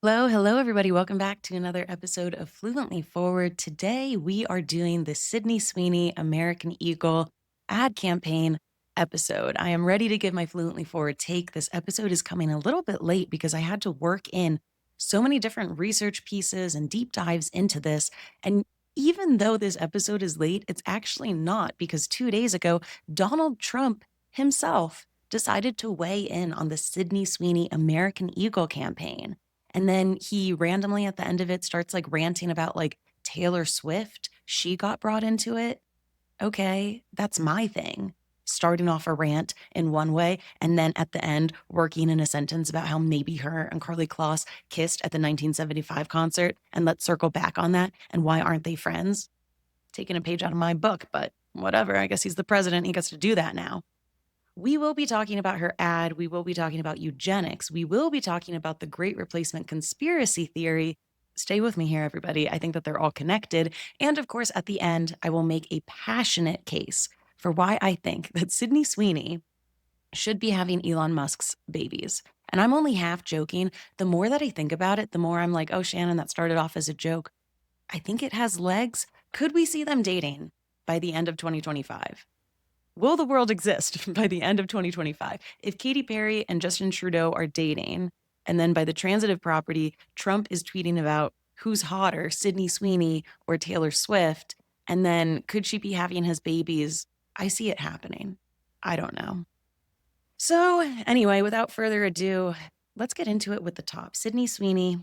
Hello, hello, everybody. Welcome back to another episode of Fluently Forward. Today, we are doing the Sydney Sweeney American Eagle ad campaign episode. I am ready to give my Fluently Forward take. This episode is coming a little bit late because I had to work in so many different research pieces and deep dives into this. And even though this episode is late, it's actually not because 2 days ago, Donald Trump himself decided to weigh in on the Sydney Sweeney American Eagle campaign. And then he randomly at the end of it starts like ranting about like Taylor Swift. She got brought into it. Okay, that's my thing. Starting off a rant in one way and then at the end working in a sentence about how maybe her and Carly Kloss kissed at the 1975 concert. And let's circle back on that. And why aren't they friends? Taking a page out of my book, but whatever. I guess he's the president. He gets to do that now. We will be talking about her ad. We will be talking about eugenics. We will be talking about the Great Replacement conspiracy theory. Stay with me here, everybody. I think that they're all connected. And of course, at the end, I will make a passionate case for why I think that Sydney Sweeney should be having Elon Musk's babies. And I'm only half joking. The more that I think about it, the more I'm like, oh, Shannon, that started off as a joke. I think it has legs. Could we see them dating by the end of 2025? Will the world exist by the end of 2025? If Katy Perry and Justin Trudeau are dating, and then by the transitive property, Trump is tweeting about who's hotter, Sydney Sweeney or Taylor Swift, and then could she be having his babies? I see it happening. I don't know. So, anyway, without further ado, let's get into it with the top. Sydney Sweeney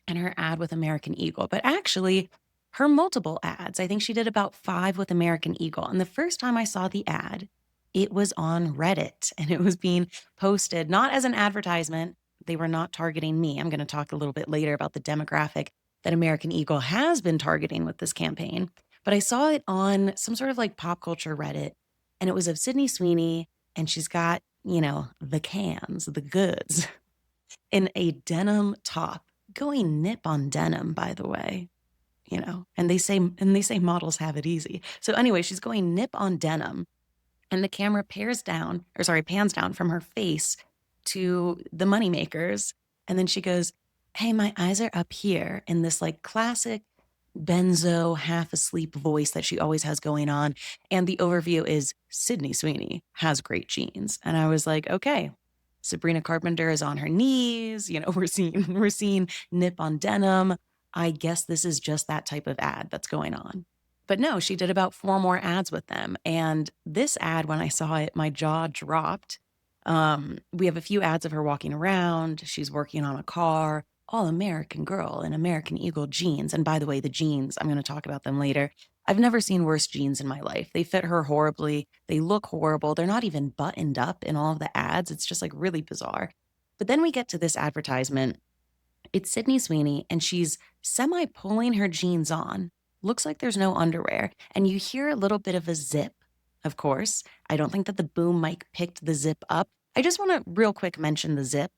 and her ad with American Eagle, but actually, her multiple ads. I think she did about 5 with American Eagle. And the first time I saw the ad, it was on Reddit and it was being posted not as an advertisement. They were not targeting me. I'm going to talk a little bit later about the demographic that American Eagle has been targeting with this campaign. But I saw it on some sort of like pop culture Reddit, and it was of Sydney Sweeney, and she's got, the cans, the goods in a denim top, going nip on denim, by the way. And they say models have it easy. So anyway, she's going nip on denim, and the camera pans down from her face to the moneymakers. And then she goes, hey, my eyes are up here, in this like classic benzo half asleep voice that she always has going on. And the overview is Sydney Sweeney has great genes. And I was like, okay, Sabrina Carpenter is on her knees. We're seeing nip on denim. I guess this is just that type of ad that's going on. But no, she did about 4 more ads with them. And this ad, when I saw it, my jaw dropped. We have a few ads of her walking around. She's working on a car, all American girl in American Eagle jeans. And by the way, the jeans, I'm going to talk about them later. I've never seen worse jeans in my life. They fit her horribly. They look horrible. They're not even buttoned up in all of the ads. It's just like really bizarre. But then we get to this advertisement. It's Sydney Sweeney, and she's semi pulling her jeans on. Looks like there's no underwear. And you hear a little bit of a zip, of course. I don't think that the boom mic picked the zip up. I just want to real quick mention the zip.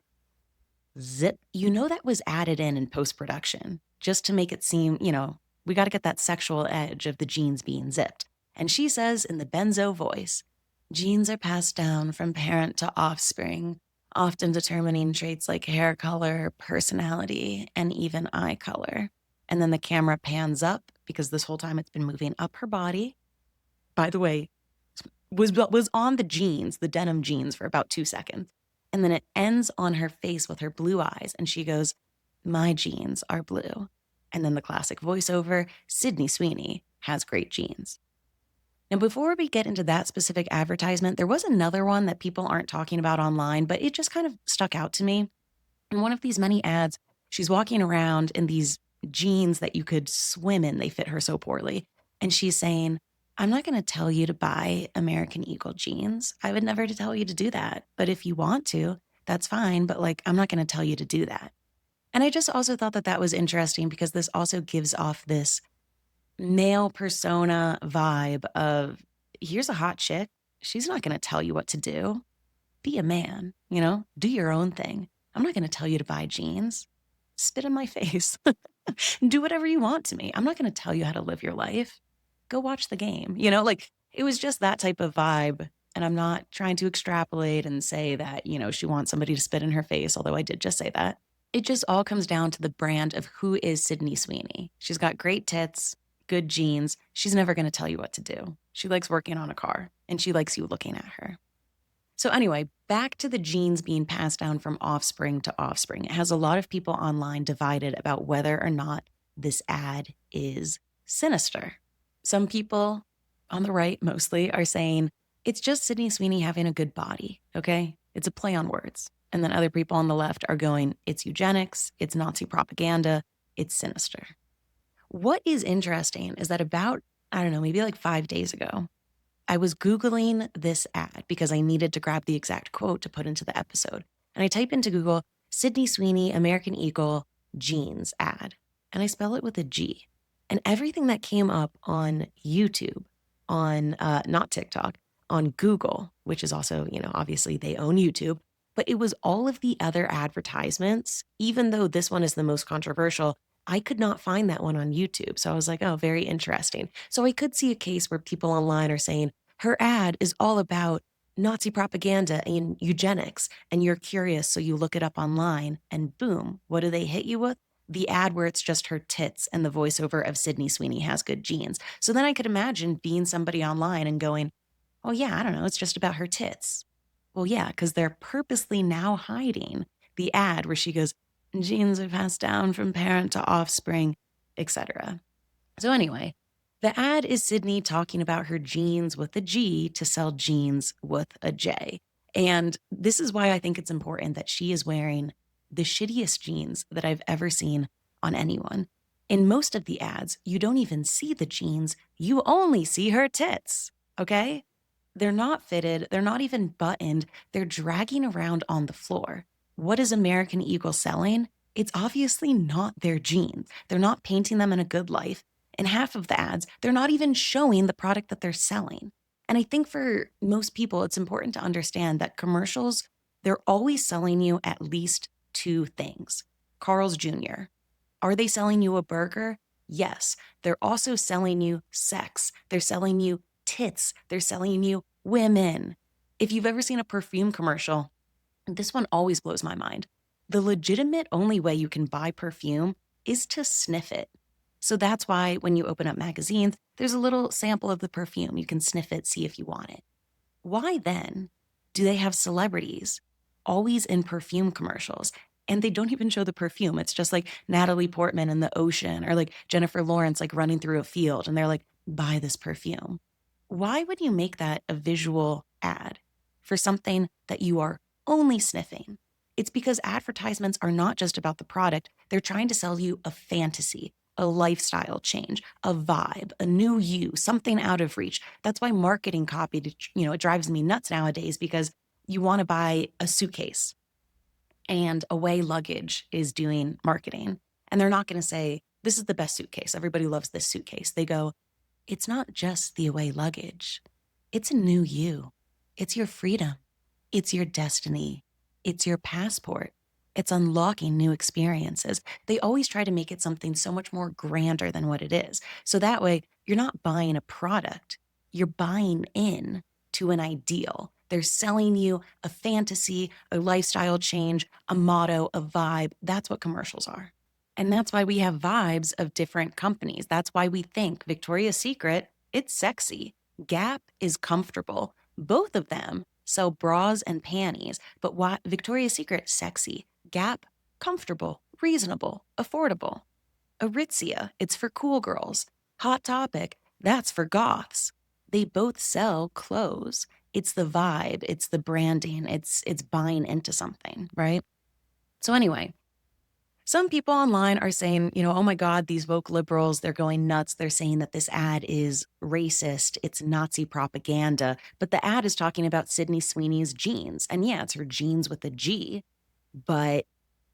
Zip, that was added in post production just to make it seem, we got to get that sexual edge of the jeans being zipped. And she says in the benzo voice, genes are passed down from parent to offspring, often determining traits like hair color, personality, and even eye color. And then the camera pans up because this whole time it's been moving up her body. By the way, was on the jeans, the denim jeans, for about 2 seconds. And then it ends on her face with her blue eyes. And she goes, my jeans are blue. And then the classic voiceover, Sydney Sweeney has great genes. Now, before we get into that specific advertisement, there was another one that people aren't talking about online, but it just kind of stuck out to me. In one of these many ads, she's walking around in these jeans that you could swim in. They fit her so poorly. And she's saying, I'm not going to tell you to buy American Eagle jeans. I would never tell you to do that. But if you want to, that's fine. But I'm not going to tell you to do that. And I just also thought that that was interesting because this also gives off this male persona vibe of, here's a hot chick. She's not going to tell you what to do. Be a man, do your own thing. I'm not going to tell you to buy jeans. Spit in my face. Do whatever you want to me. I'm not going to tell you how to live your life. Go watch the game. It was just that type of vibe. And I'm not trying to extrapolate and say that, she wants somebody to spit in her face, although I did just say that. It just all comes down to the brand of who is Sydney Sweeney. She's got great tits, good genes. She's never going to tell you what to do. She likes working on a car, and she likes you looking at her. So anyway, back to the genes being passed down from offspring to offspring. It has a lot of people online divided about whether or not this ad is sinister. Some people on the right mostly are saying it's just Sydney Sweeney having a good body, okay? It's a play on words. And then other people on the left are going, it's eugenics, it's Nazi propaganda, it's sinister. What is interesting is that about, I don't know, maybe like 5 days ago, I was Googling this ad because I needed to grab the exact quote to put into the episode. And I type into Google, Sydney Sweeney, American Eagle, jeans ad. And I spell it with a G. And everything that came up on YouTube, on not TikTok, on Google, which is also, obviously they own YouTube, but it was all of the other advertisements, even though this one is the most controversial. I could not find that one on YouTube. So I was like, oh, very interesting. So I could see a case where people online are saying, her ad is all about Nazi propaganda and eugenics, and you're curious, so you look it up online, and boom, what do they hit you with? The ad where it's just her tits and the voiceover of Sydney Sweeney has good genes. So then I could imagine being somebody online and going, oh yeah, I don't know, it's just about her tits. Well, yeah, because they're purposely now hiding the ad where she goes, genes are passed down from parent to offspring, etc. So anyway, the ad is Sydney talking about her jeans with a G to sell jeans with a J. And this is why I think it's important that she is wearing the shittiest jeans that I've ever seen on anyone. In most of the ads, you don't even see the jeans, you only see her tits, okay? They're not fitted, they're not even buttoned, they're dragging around on the floor. What is American Eagle selling? It's obviously not their jeans. They're not painting them in a good light. In half of the ads, they're not even showing the product that they're selling. And I think for most people, it's important to understand that commercials, they're always selling you at least two things. Carl's Jr. Are they selling you a burger? Yes. They're also selling you sex. They're selling you tits. They're selling you women. If you've ever seen a perfume commercial, this one always blows my mind. The legitimate only way you can buy perfume is to sniff it. So that's why when you open up magazines, there's a little sample of the perfume. You can sniff it, see if you want it. Why then do they have celebrities always in perfume commercials? And they don't even show the perfume. It's just like Natalie Portman in the ocean or like Jennifer Lawrence like running through a field and they're like, buy this perfume. Why would you make that a visual ad for something that you are only sniffing? It's because advertisements are not just about the product. They're trying to sell you a fantasy, a lifestyle change, a vibe, a new you, something out of reach. That's why marketing copy, it drives me nuts nowadays because you want to buy a suitcase and Away Luggage is doing marketing. And they're not going to say, this is the best suitcase. Everybody loves this suitcase. They go, it's not just the Away Luggage. It's a new you. It's your freedom. It's your destiny. It's your passport. It's unlocking new experiences. They always try to make it something so much more grander than what it is. So that way, you're not buying a product. You're buying in to an ideal. They're selling you a fantasy, a lifestyle change, a motto, a vibe. That's what commercials are. And that's why we have vibes of different companies. That's why we think Victoria's Secret, it's sexy. Gap is comfortable. Both of them sell bras and panties, but why Victoria's Secret, sexy. Gap, comfortable, reasonable, affordable. Aritzia, it's for cool girls. Hot Topic, that's for goths. They both sell clothes. It's the vibe, it's the branding, it's buying into something, right? So anyway, some people online are saying, oh my God, these woke liberals, they're going nuts. They're saying that this ad is racist. It's Nazi propaganda. But the ad is talking about Sydney Sweeney's jeans. And yeah, it's her jeans with a G, but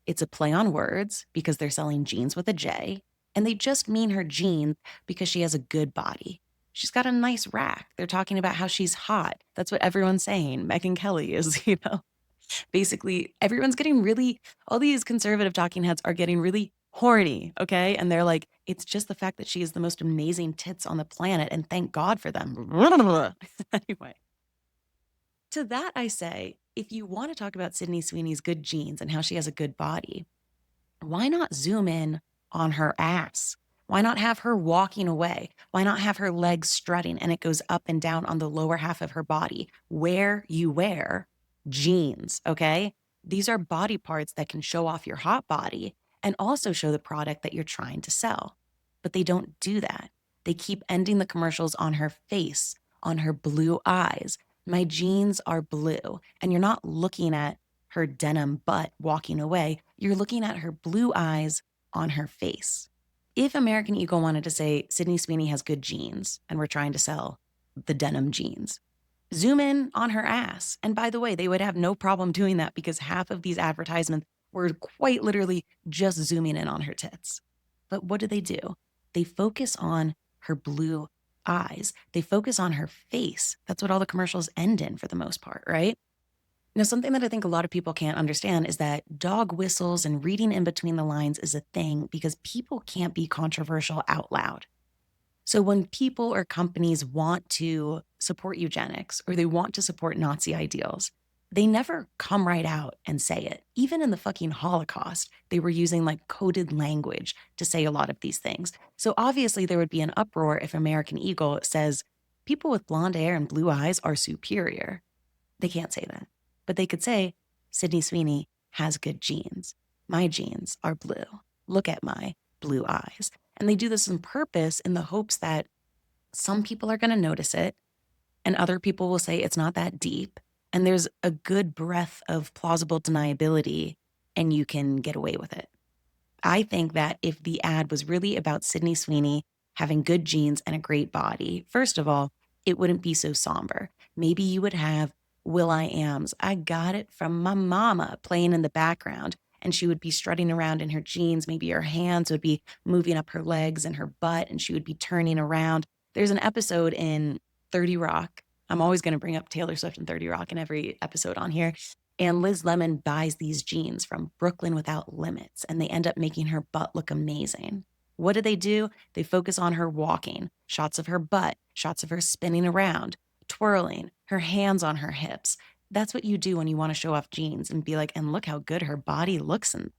it's a play on words because they're selling jeans with a J. And they just mean her jeans because she has a good body. She's got a nice rack. They're talking about how she's hot. That's what everyone's saying. Megyn Kelly is, basically everyone's getting really, all these conservative talking heads are getting really horny, okay? And they're like, it's just the fact that she has the most amazing tits on the planet and thank God for them. Anyway, to that I say, if you want to talk about Sydney Sweeney's good genes and how she has a good body, Why not zoom in on her ass? Why not have her walking away? Why not have her legs strutting and it goes up and down on the lower half of her body where you wear jeans, okay? These are body parts that can show off your hot body and also show the product that you're trying to sell. But they don't do that. They keep ending the commercials on her face, on her blue eyes. My jeans are blue. And you're not looking at her denim butt walking away. You're looking at her blue eyes on her face. If American Eagle wanted to say Sydney Sweeney has good jeans and we're trying to sell the denim jeans, zoom in on her ass. And by the way, they would have no problem doing that because half of these advertisements were quite literally just zooming in on her tits. But what do? They focus on her blue eyes. They focus on her face. That's what all the commercials end in for the most part, right? Now, something that I think a lot of people can't understand is that dog whistles and reading in between the lines is a thing because people can't be controversial out loud. So when people or companies want to support eugenics or they want to support Nazi ideals, they never come right out and say it. Even in the fucking Holocaust, they were using like coded language to say a lot of these things. So obviously there would be an uproar if American Eagle says people with blonde hair and blue eyes are superior. They can't say that. But they could say, Sydney Sweeney has good genes. My genes are blue. Look at my blue eyes. And they do this on purpose in the hopes that some people are going to notice it and other people will say it's not that deep. And there's a good breadth of plausible deniability and you can get away with it. I think that if the ad was really about Sydney Sweeney having good genes and a great body, first of all, it wouldn't be so somber. Maybe you would have will.i.am's I Got It From My Mama playing in the background, and she would be strutting around in her jeans. Maybe her hands would be moving up her legs and her butt, and she would be turning around. There's an episode in 30 Rock. I'm always going to bring up Taylor Swift and 30 Rock in every episode on here. And Liz Lemon buys these jeans from Brooklyn Without Limits, and they end up making her butt look amazing. What do? They focus on her walking, shots of her butt, shots of her spinning around, twirling, her hands on her hips. That's what you do when you want to show off jeans and be like, and look how good her body looks, and.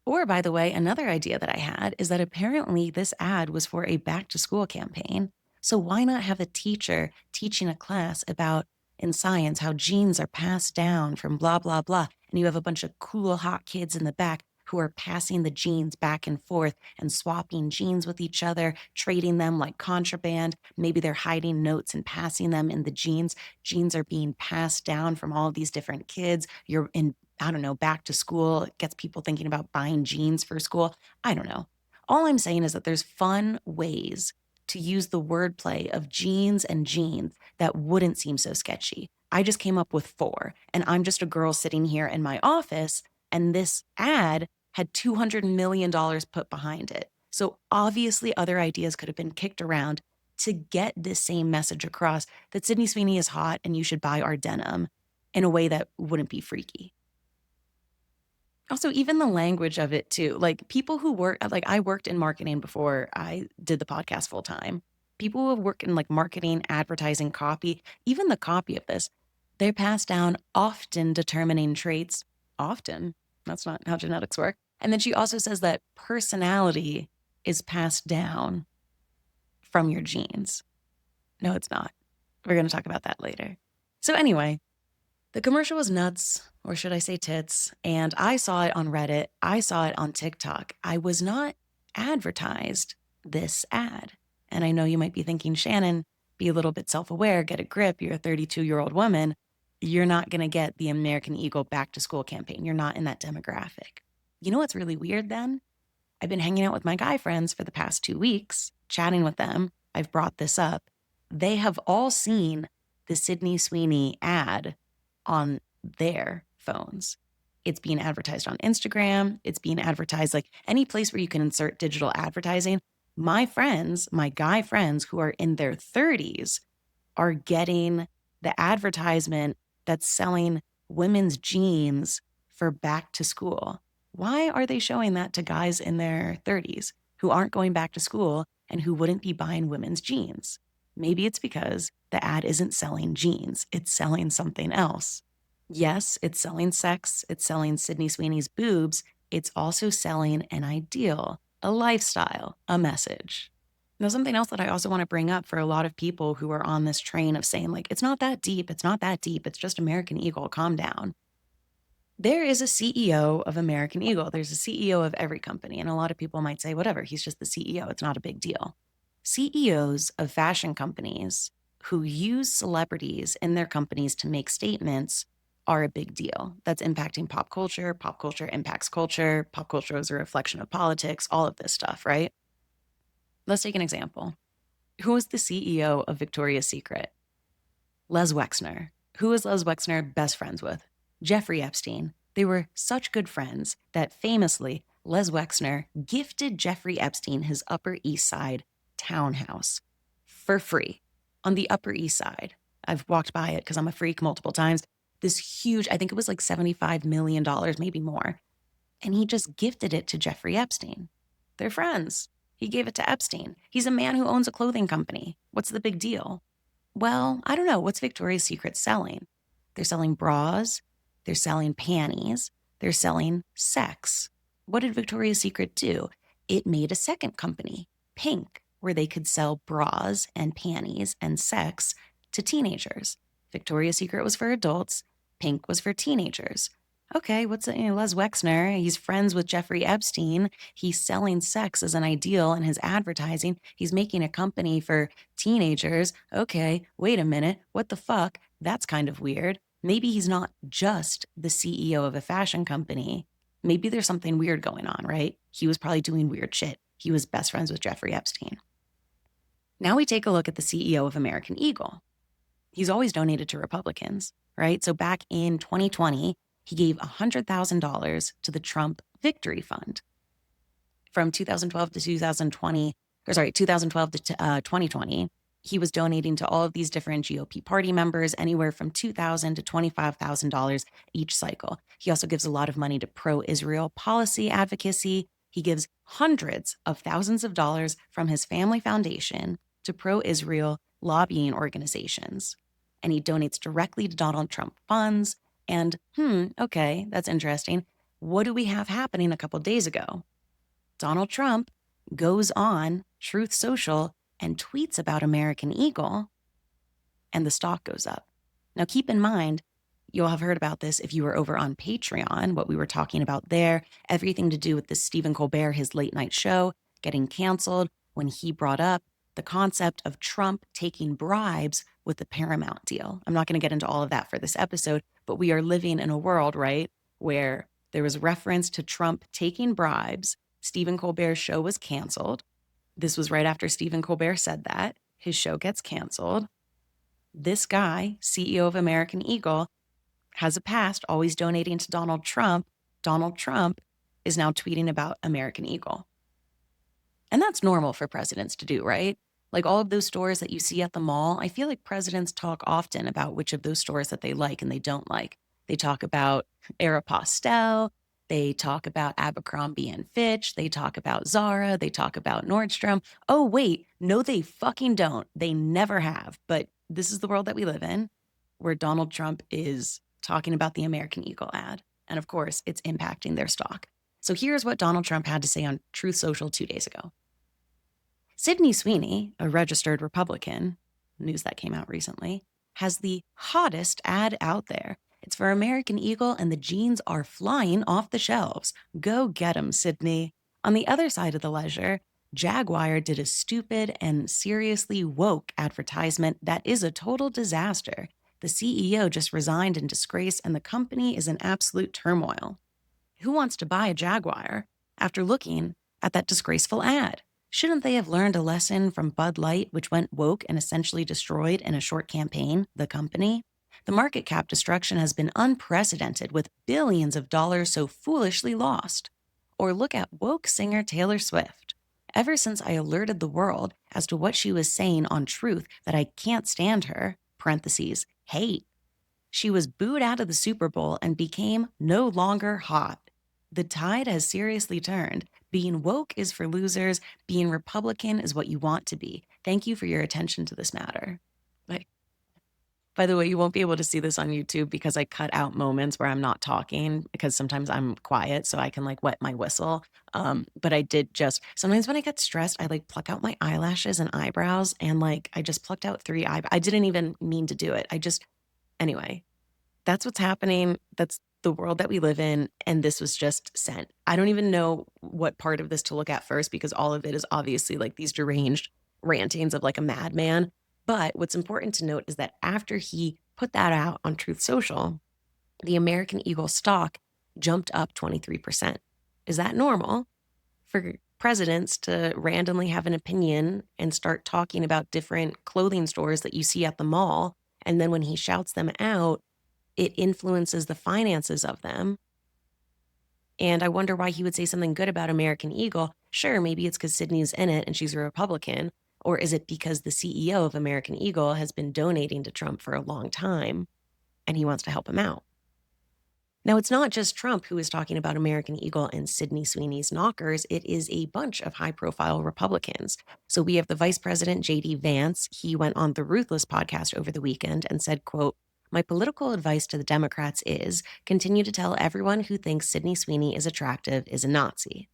Or, by the way, another idea that I had is that apparently this ad was for a back to school campaign. So why not have a teacher teaching a class about in science how genes are passed down from blah, blah, blah. And you have a bunch of cool, hot kids in the back who are passing the genes back and forth and swapping genes with each other, trading them like contraband. Maybe they're hiding notes and passing them in the genes. Genes are being passed down from all these different kids. You're in, I don't know, back to school. It gets people thinking about buying jeans for school. I don't know. All I'm saying is that there's fun ways to use the wordplay of jeans and jeans that wouldn't seem so sketchy. I just came up with 4, and I'm just a girl sitting here in my office, and this ad had $200 million put behind it. So obviously other ideas could have been kicked around to get this same message across that Sydney Sweeney is hot and you should buy our denim in a way that wouldn't be freaky. Also, even the language of it too, like people who work, like I worked in marketing before I did the podcast full time. People who have worked in like marketing, advertising, copy, even the copy of this, they're passed down often determining traits. Often. That's not how genetics work. And then she also says that personality is passed down from your genes. No, it's not. We're going to talk about that later. So anyway, the commercial was nuts, or should I say tits, and I saw it on Reddit. I saw it on TikTok. I was not advertised this ad. And I know you might be thinking, Shannon, be a little bit self-aware, get a grip. You're a 32-year-old woman. You're not going to get the American Eagle back to school campaign. You're not in that demographic. You know what's really weird then? I've been hanging out with my guy friends for the past 2 weeks, chatting with them. I've brought this up. They have all seen the Sydney Sweeney ad on their phones. It's being advertised on Instagram. It's being advertised like any place where you can insert digital advertising. My friends, my guy friends who are in their 30s are getting the advertisement that's selling women's jeans for back to school. Why are they showing that to guys in their 30s who aren't going back to school and who wouldn't be buying women's jeans? Maybe it's because the ad isn't selling jeans. It's selling something else. Yes, it's selling sex. It's selling Sydney Sweeney's boobs. It's also selling an ideal, a lifestyle, a message. Now, something else that I also want to bring up for a lot of people who are on this train of saying, like, it's not that deep, it's not that deep, it's just American Eagle, calm down. There is a CEO of American Eagle. There's a CEO of every company. And a lot of people might say, whatever, he's just the CEO. It's not a big deal. CEOs of fashion companies who use celebrities in their companies to make statements are a big deal. That's impacting pop culture. Pop culture impacts culture. Pop culture is a reflection of politics, all of this stuff, right? Let's take an example. Who is the CEO of Victoria's Secret? Les Wexner. Who is Les Wexner best friends with? Jeffrey Epstein. They were such good friends that famously, Les Wexner gifted Jeffrey Epstein his Upper East Side townhouse for free on the Upper East Side. I've walked by it because I'm a freak multiple times. This huge, I think it was like $75 million, maybe more. And he just gifted it to Jeffrey Epstein. They're friends. He gave it to Epstein. He's a man who owns a clothing company. What's the big deal? Well, I don't know. What's Victoria's Secret selling? They're selling bras. They're selling panties. They're selling sex. What did Victoria's Secret do? It made a second company, Pink, where they could sell bras and panties and sex to teenagers. Victoria's Secret was for adults. Pink was for teenagers. Okay, what's it? Les Wexner, he's friends with Jeffrey Epstein. He's selling sex as an ideal in his advertising. He's making a company for teenagers. Okay, wait a minute. What the fuck? That's kind of weird. Maybe he's not just the CEO of a fashion company. Maybe there's something weird going on, right? He was probably doing weird shit. He was best friends with Jeffrey Epstein. Now we take a look at the CEO of American Eagle. He's always donated to Republicans, right? So back in 2020, he gave $100,000 to the Trump Victory Fund. From 2012 to 2012 to 2020, he was donating to all of these different GOP party members, anywhere from $2,000 to $25,000 each cycle. He also gives a lot of money to pro-Israel policy advocacy. He gives hundreds of thousands of dollars from his family foundation to pro-Israel lobbying organizations. And he donates directly to Donald Trump funds. And, okay, that's interesting. What do we have happening a couple days ago? Donald Trump goes on Truth Social and tweets about American Eagle, and the stock goes up. Now, keep in mind, you'll have heard about this if you were over on Patreon, what we were talking about there, everything to do with the Stephen Colbert, his late night show, getting canceled when he brought up the concept of Trump taking bribes with the Paramount deal. I'm not going to get into all of that for this episode, but we are living in a world, right, where there was reference to Trump taking bribes. Stephen Colbert's show was canceled. This was right after Stephen Colbert said that. His show gets canceled. This guy, CEO of American Eagle, has a past always donating to Donald Trump. Donald Trump is now tweeting about American Eagle. And that's normal for presidents to do, right? Like all of those stores that you see at the mall, I feel like presidents talk often about which of those stores that they like and they don't like. They talk about Aeropostale. They talk about Abercrombie and Fitch. They talk about Zara. They talk about Nordstrom. Oh, wait. No, they fucking don't. They never have. But this is the world that we live in, where Donald Trump is talking about the American Eagle ad. And of course, it's impacting their stock. So here's what Donald Trump had to say on Truth Social 2 days ago. Sydney Sweeney, a registered Republican, news that came out recently, has the hottest ad out there. It's for American Eagle, and the jeans are flying off the shelves. Go get 'em, Sydney. On the other side of the ledger, Jaguar did a stupid and seriously woke advertisement that is a total disaster. The CEO just resigned in disgrace, and the company is in absolute turmoil. Who wants to buy a Jaguar after looking at that disgraceful ad? Shouldn't they have learned a lesson from Bud Light, which went woke and essentially destroyed in a short campaign the company? The market cap destruction has been unprecedented, with billions of dollars so foolishly lost. Or look at woke singer Taylor Swift. Ever since I alerted the world as to what she was saying on Truth that I can't stand her, parentheses, hate, she was booed out of the Super Bowl and became no longer hot. The tide has seriously turned. Being woke is for losers. Being Republican is what you want to be. Thank you for your attention to this matter. Like, By the way, you won't be able to see this on YouTube because I cut out moments where I'm not talking because sometimes I'm quiet so I can like wet my whistle. But I did just sometimes when I get stressed, I like pluck out my eyelashes and eyebrows and like I just plucked out 3 eyebrows. I didn't even mean to do it. Anyway, that's what's happening. That's the world that we live in. And this was just sent. I don't even know what part of this to look at first because all of it is obviously like these deranged rantings of like a madman. But what's important to note is that after he put that out on Truth Social, the American Eagle stock jumped up 23%. Is that normal for presidents to randomly have an opinion and start talking about different clothing stores that you see at the mall? And then when he shouts them out, it influences the finances of them. And I wonder why he would say something good about American Eagle. Sure, maybe it's because Sydney's in it and she's a Republican. Or is it because the CEO of American Eagle has been donating to Trump for a long time and he wants to help him out? Now, it's not just Trump who is talking about American Eagle and Sydney Sweeney's knockers. It is a bunch of high-profile Republicans. So we have the Vice President, J.D. Vance. He went on the Ruthless podcast over the weekend and said, quote, "My political advice to the Democrats is continue to tell everyone who thinks Sydney Sweeney is attractive is a Nazi."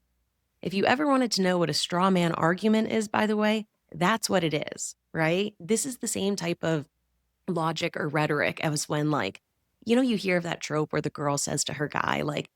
If you ever wanted to know what a straw man argument is, by the way, that's what it is, right? This is the same type of logic or rhetoric as when like, you hear of that trope where the girl says to her guy, like,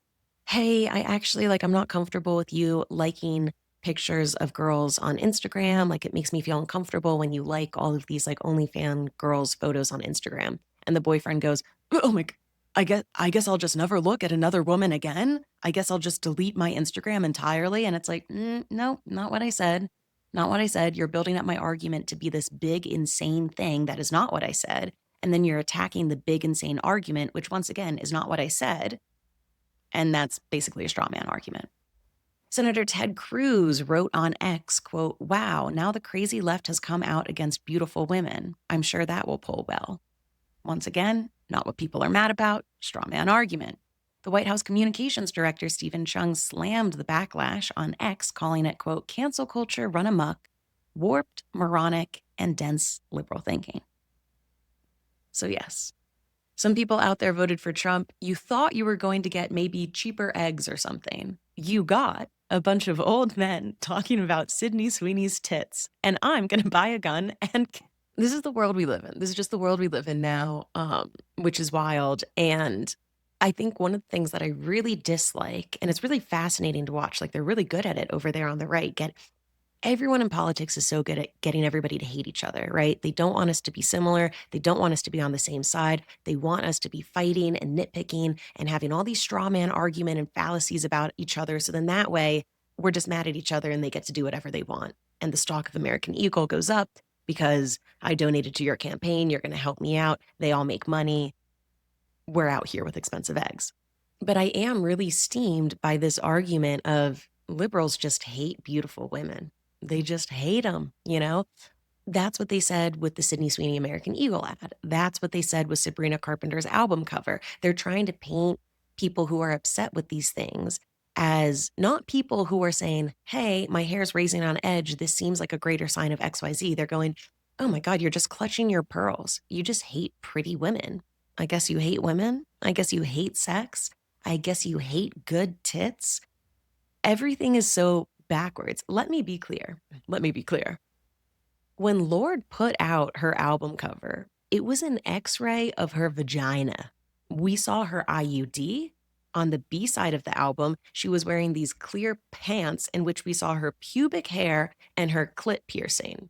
"Hey, I actually like, I'm not comfortable with you liking pictures of girls on Instagram. Like, it makes me feel uncomfortable when you like all of these like OnlyFans girls photos on Instagram." And the boyfriend goes, "Oh my, I guess I'll just never look at another woman again. I guess I'll just delete my Instagram entirely." And it's like, no, not what I said. Not what I said. You're building up my argument to be this big, insane thing that is not what I said. And then you're attacking the big, insane argument, which once again is not what I said. And that's basically a straw man argument. Senator Ted Cruz wrote on X, quote, "Wow, now the crazy left has come out against beautiful women. I'm sure that will pull well." Once again, not what people are mad about, straw man argument. The White House Communications Director, Stephen Chung, slammed the backlash on X, calling it, quote, "cancel culture run amok, warped, moronic, and dense liberal thinking." So yes, some people out there voted for Trump. You thought you were going to get maybe cheaper eggs or something. You got a bunch of old men talking about Sydney Sweeney's tits, and I'm going to buy a gun. And this is the world we live in. This is just the world we live in now, which is wild. And I think one of the things that I really dislike, and it's really fascinating to watch, like they're really good at it over there on the right, everyone in politics is so good at getting everybody to hate each other, right? They don't want us to be similar. They don't want us to be on the same side. They want us to be fighting and nitpicking and having all these straw man argument and fallacies about each other. So then that way we're just mad at each other and they get to do whatever they want. And the stock of American Eagle goes up because I donated to your campaign. You're going to help me out. They all make money. We're out here with expensive eggs. But I am really steamed by this argument of liberals just hate beautiful women. They just hate them, That's what they said with the Sydney Sweeney American Eagle ad. That's what they said with Sabrina Carpenter's album cover. They're trying to paint people who are upset with these things as not people who are saying, "Hey, my hair's raising on edge. This seems like a greater sign of XYZ." They're going, "Oh my God, you're just clutching your pearls. You just hate pretty women. I guess you hate women. I guess you hate sex. I guess you hate good tits." Everything is so backwards. Let me be clear. When Lorde put out her album cover, it was an X-ray of her vagina. We saw her IUD. On the B side of the album, she was wearing these clear pants in which we saw her pubic hair and her clit piercing.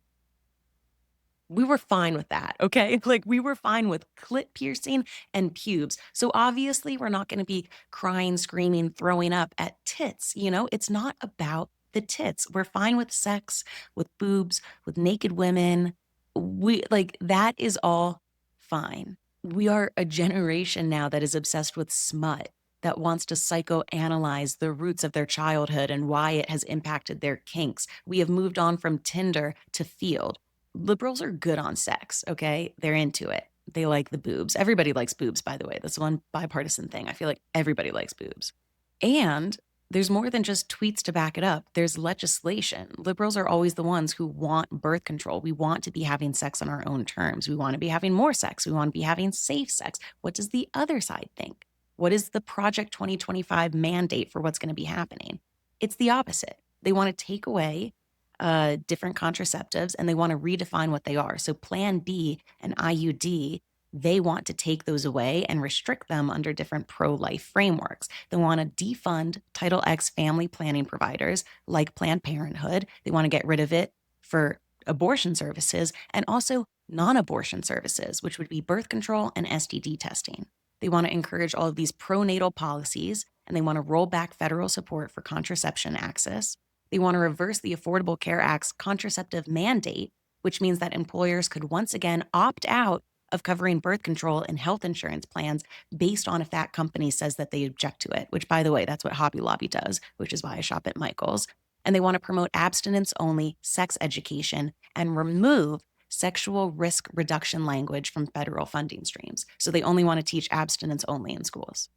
We were fine with that, okay? Like, we were fine with clit piercing and pubes. So obviously, we're not going to be crying, screaming, throwing up at tits. It's not about the tits. We're fine with sex, with boobs, with naked women. That is all fine. We are a generation now that is obsessed with smut, that wants to psychoanalyze the roots of their childhood and why it has impacted their kinks. We have moved on from Tinder to Field. Liberals are good on sex, okay? They're into it. They like the boobs. Everybody likes boobs, by the way. That's one bipartisan thing. I feel like everybody likes boobs. And There's more than just tweets to back it up. There's legislation. Liberals are always the ones who want birth control. We want to be having sex on our own terms. We want to be having more sex. We want to be having safe sex. What does the other side think? What is the Project 2025 mandate for what's going to be happening? It's the opposite. They want to take away different contraceptives and they want to redefine what they are. So Plan B and IUD, they want to take those away and restrict them under different pro-life frameworks. They want to defund Title X family planning providers like Planned Parenthood. They want to get rid of it for abortion services and also non-abortion services, which would be birth control and STD testing. They want to encourage all of these pro-natal policies and they want to roll back federal support for contraception access. They want to reverse the Affordable Care Act's contraceptive mandate, which means that employers could once again opt out of covering birth control in health insurance plans based on if that company says that they object to it, which, by the way, that's what Hobby Lobby does, which is why I shop at Michael's. And they want to promote abstinence-only sex education and remove sexual risk reduction language from federal funding streams. So they only want to teach abstinence only in schools.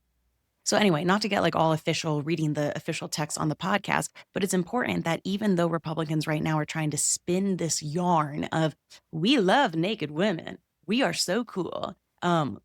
So anyway, not to get like all official, reading the official text on the podcast, but it's important that even though Republicans right now are trying to spin this yarn of, we love naked women, we are so cool,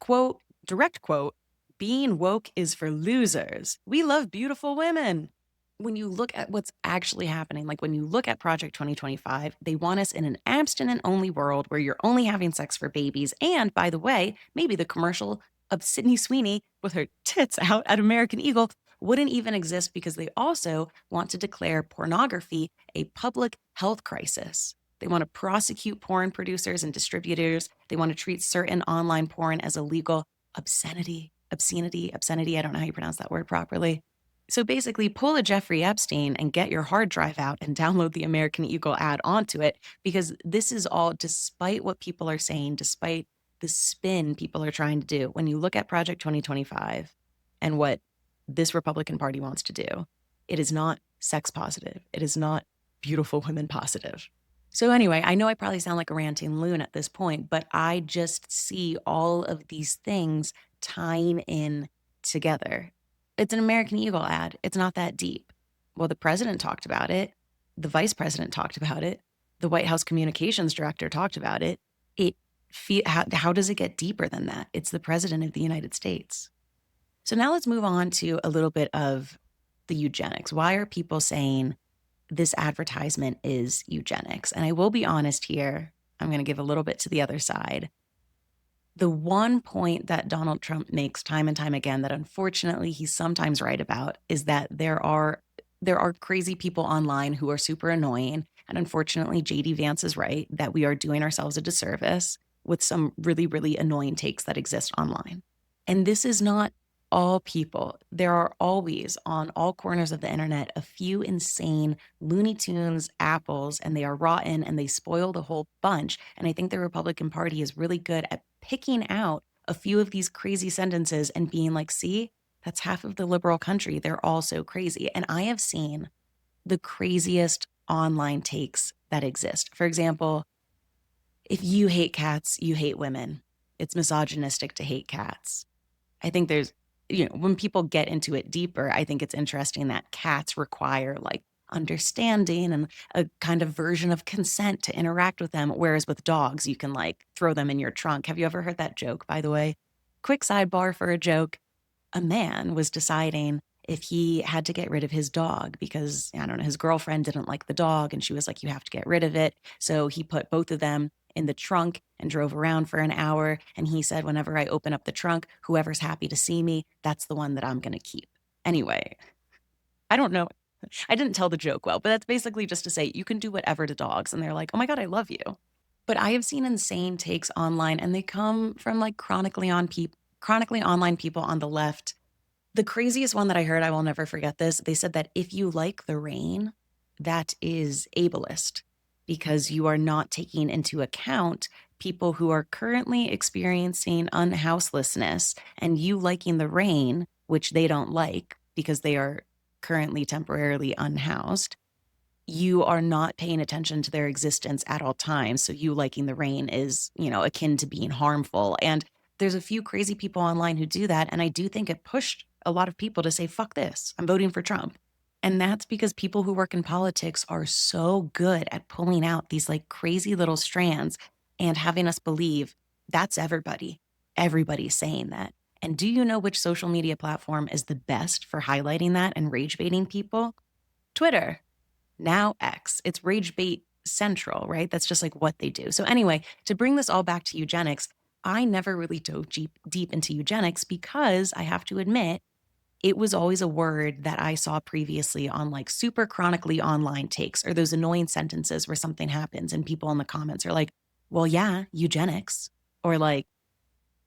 quote, direct quote, being woke is for losers. We love beautiful women. When you look at what's actually happening, like when you look at Project 2025, they want us in an abstinent-only world where you're only having sex for babies. And by the way, maybe the commercial of Sydney Sweeney with her tits out at American Eagle wouldn't even exist because they also want to declare pornography a public health crisis. They want to prosecute porn producers and distributors. They want to treat certain online porn as illegal. Obscenity. I don't know how you pronounce that word properly. So basically, pull a Jeffrey Epstein and get your hard drive out and download the American Eagle ad onto it, because this is all despite what people are saying, despite the spin people are trying to do. When you look at Project 2025 and what this Republican Party wants to do, it is not sex positive. It is not beautiful women positive. So anyway, I know I probably sound like a ranting loon at this point, but I just see all of these things tying in together. It's an American Eagle ad. It's not that deep. Well, the president talked about it. The vice president talked about it. The White House communications director talked about it. How does it get deeper than that? It's the president of the United States. So now let's move on to a little bit of the eugenics. Why are people saying this advertisement is eugenics? And I will be honest here. I'm going to give a little bit to the other side. The one point that Donald Trump makes time and time again that unfortunately he's sometimes right about is that there are crazy people online who are super annoying. And unfortunately, JD Vance is right that we are doing ourselves a disservice with some really, really annoying takes that exist online. And this is not all people. There are always, on all corners of the internet, a few insane Looney Tunes apples, and they are rotten and they spoil the whole bunch. And I think the Republican Party is really good at picking out a few of these crazy sentences and being like, see, that's half of the liberal country. They're all so crazy. And I have seen the craziest online takes that exist. For example, if you hate cats, you hate women. It's misogynistic to hate cats. I think there's, when people get into it deeper, I think it's interesting that cats require like understanding and a kind of version of consent to interact with them. Whereas with dogs, you can like throw them in your trunk. Have you ever heard that joke, by the way? Quick sidebar for a joke. A man was deciding if he had to get rid of his dog because, I don't know, his girlfriend didn't like the dog and she was like, you have to get rid of it. So he put both of them in the trunk and drove around for an hour. And he said, whenever I open up the trunk, whoever's happy to see me, that's the one that I'm going to keep. Anyway, I don't know. I didn't tell the joke well, but that's basically just to say you can do whatever to dogs. And they're like, oh my God, I love you. But I have seen insane takes online and they come from like chronically online people on the left. The craziest one that I heard, I will never forget this. They said that if you like the rain, that is ableist because you are not taking into account people who are currently experiencing unhouselessness and you liking the rain, which they don't like because they are currently temporarily unhoused. You are not paying attention to their existence at all times. So you liking the rain is, akin to being harmful. And there's a few crazy people online who do that. And I do think it pushed a lot of people to say, fuck this, I'm voting for Trump. And that's because people who work in politics are so good at pulling out these like crazy little strands and having us believe that's everybody. Everybody's saying that. And do you know which social media platform is the best for highlighting that and rage baiting people? Twitter, now X. It's rage bait central, right? That's just like what they do. So, anyway, to bring this all back to eugenics, I never really dove deep into eugenics because I have to admit, it was always a word that I saw previously on like super chronically online takes or those annoying sentences where something happens and people in the comments are like, well, yeah, eugenics. Or like,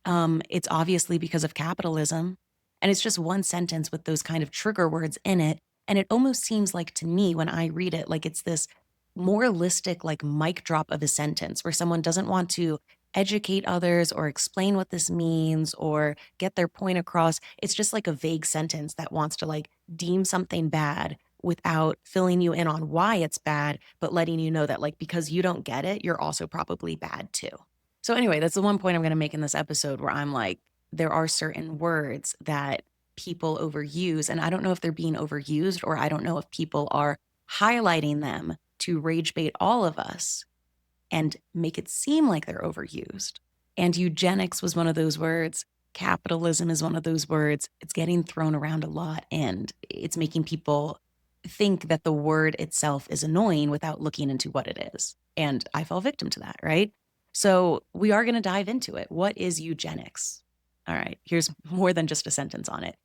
it's obviously because of capitalism. And it's just one sentence with those kind of trigger words in it. And it almost seems like to me when I read it, like it's this moralistic, like mic drop of a sentence where someone doesn't want to educate others or explain what this means or get their point across. It's just like a vague sentence that wants to like deem something bad without filling you in on why it's bad, but letting you know that like because you don't get it, you're also probably bad too. So anyway, that's the one point I'm going to make in this episode where I'm like, there are certain words that people overuse, and I don't know if they're being overused or I don't know if people are highlighting them to rage bait all of us and make it seem like they're overused. And eugenics was one of those words. Capitalism is one of those words. It's getting thrown around a lot and it's making people think that the word itself is annoying without looking into what it is. And I fell victim to that, right? So we are going to dive into it. What is eugenics? All right, here's more than just a sentence on it.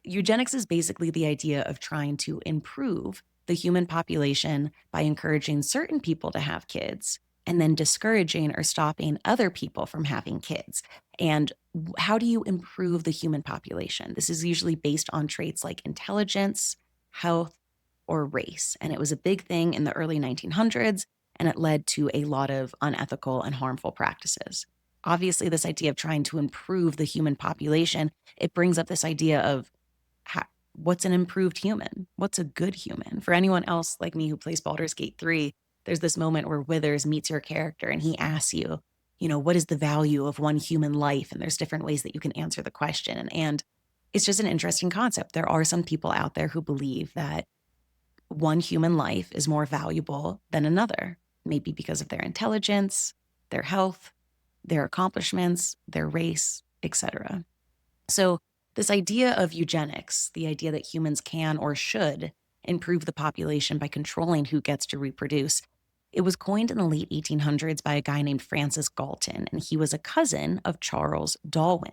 Eugenics is basically the idea of trying to improve the human population by encouraging certain people to have kids and then discouraging or stopping other people from having kids. And how do you improve the human population? This is usually based on traits like intelligence, health, or race. And it was a big thing in the early 1900s, and it led to a lot of unethical and harmful practices. Obviously, this idea of trying to improve the human population, it brings up this idea of what's an improved human? What's a good human? For anyone else like me who plays Baldur's Gate 3, there's this moment where Withers meets your character and he asks you, what is the value of one human life? And there's different ways that you can answer the question. And it's just an interesting concept. There are some people out there who believe that one human life is more valuable than another, maybe because of their intelligence, their health, their accomplishments, their race, etc. So this idea of eugenics, the idea that humans can or should improve the population by controlling who gets to reproduce, it was coined in the late 1800s by a guy named Francis Galton, and he was a cousin of Charles Darwin.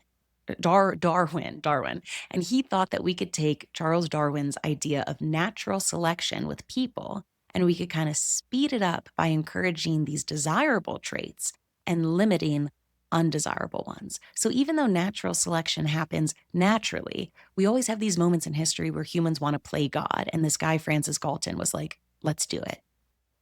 Darwin. And he thought that we could take Charles Darwin's idea of natural selection with people and we could kind of speed it up by encouraging these desirable traits and limiting undesirable ones. So even though natural selection happens naturally, we always have these moments in history where humans want to play God. And this guy, Francis Galton, was like, let's do it.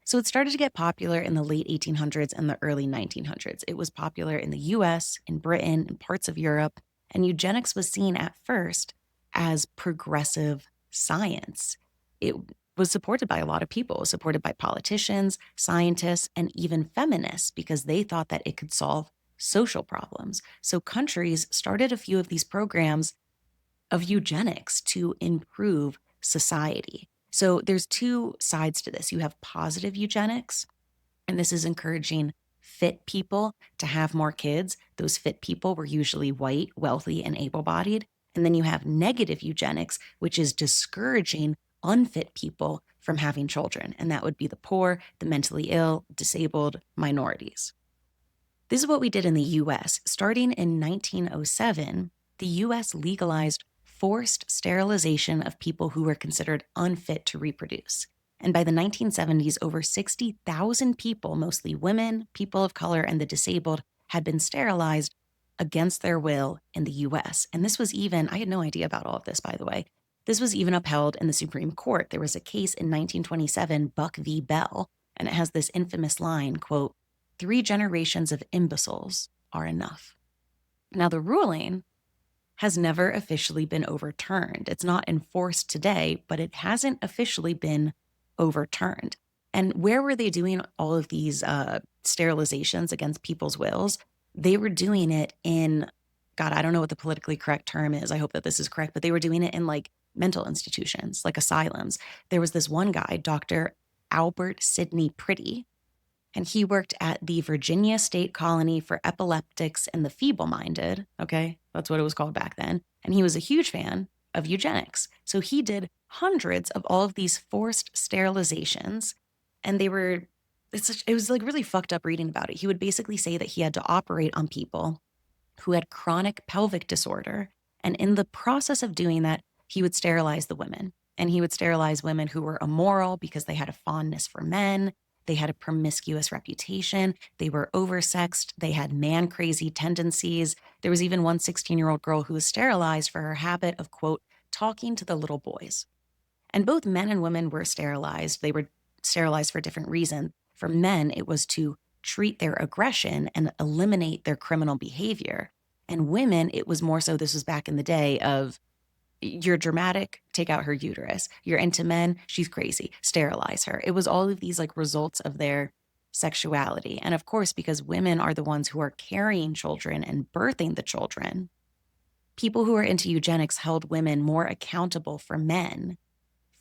So it started to get popular in the late 1800s and the early 1900s. It was popular in the US, in Britain, in parts of Europe. And eugenics was seen at first as progressive science. It was supported by a lot of people. It was supported by politicians, scientists, and even feminists because they thought that it could solve social problems. So countries started a few of these programs of eugenics to improve society. So there's two sides to this. You have positive eugenics, and this is encouraging fit people to have more kids. Those fit people were usually white, wealthy, and able-bodied. And then you have negative eugenics, which is discouraging unfit people from having children. And that would be the poor, the mentally ill, disabled, minorities. This is what we did in the US. Starting in 1907, the US legalized forced sterilization of people who were considered unfit to reproduce. And by the 1970s, over 60,000 people, mostly women, people of color, and the disabled, had been sterilized against their will in the US. And this was even, I had no idea about all of this, by the way. This was even upheld in the Supreme Court. There was a case in 1927, Buck v. Bell, and it has this infamous line, quote, 3 generations of imbeciles are enough. Now, the ruling has never officially been overturned. It's not enforced today, but it hasn't officially been overturned. And where were they doing all of these sterilizations against people's wills? They were doing it in, God, I don't know what the politically correct term is. I hope that this is correct, but they were doing it in like mental institutions, like asylums. There was this one guy, Dr. Albert Sidney Pretty, and he worked at the Virginia State Colony for Epileptics and the Feeble-Minded. Okay, that's what it was called back then. And he was a huge fan of eugenics. So he did hundreds of all of these forced sterilizations, and it was like really fucked up reading about it. He would basically say that he had to operate on people who had chronic pelvic disorder. And in the process of doing that, he would sterilize the women. And he would sterilize women who were immoral because they had a fondness for men. They had a promiscuous reputation. They were oversexed. They had man-crazy tendencies. There was even one 16-year-old girl who was sterilized for her habit of, quote, talking to the little boys. And both men and women were sterilized. They were sterilized for different reasons. For men, it was to treat their aggression and eliminate their criminal behavior. And women, it was more so, this was back in the day of, you're dramatic, take out her uterus. You're into men, she's crazy, sterilize her. It was all of these like results of their sexuality. And of course, because women are the ones who are carrying children and birthing the children, people who are into eugenics held women more accountable for men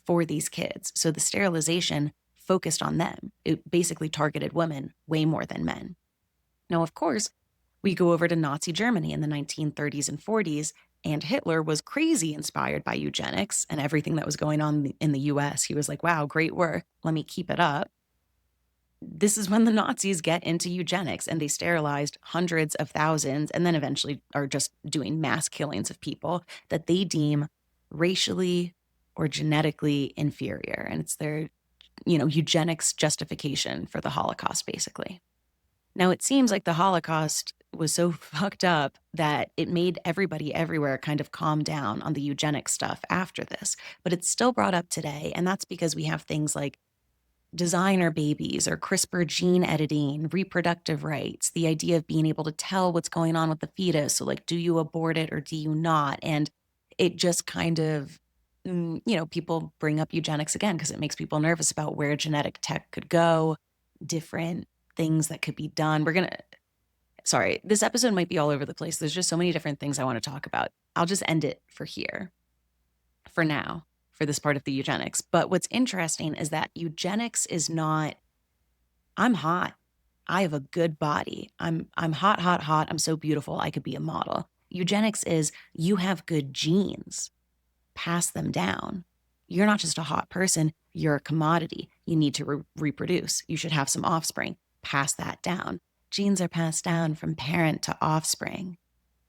for these kids. So the sterilization focused on them. It basically targeted women way more than men. Now, of course, we go over to Nazi Germany in the 1930s and 40s, and Hitler was crazy inspired by eugenics and everything that was going on in the US. He was like, wow, great work. Let me keep it up. This is when the Nazis get into eugenics, and they sterilized hundreds of thousands and then eventually are just doing mass killings of people that they deem racially or genetically inferior. And it's their, eugenics justification for the Holocaust, basically. Now, it seems like the Holocaust was so fucked up that it made everybody everywhere kind of calm down on the eugenics stuff after this. But it's still brought up today, and that's because we have things like designer babies or CRISPR gene editing, reproductive rights, the idea of being able to tell what's going on with the fetus. So, like, do you abort it or do you not? And it just kind of, people bring up eugenics again because it makes people nervous about where genetic tech could go, different things that could be done. Sorry, this episode might be all over the place. There's just so many different things I want to talk about. I'll just end it for here, for now, for this part of the eugenics. But what's interesting is that eugenics is not, I'm hot, I have a good body, I'm hot, hot, hot, I'm so beautiful, I could be a model. Eugenics is, you have good genes, pass them down. You're not just a hot person, you're a commodity. You need to reproduce. You should have some offspring. Pass that down. Genes are passed down from parent to offspring.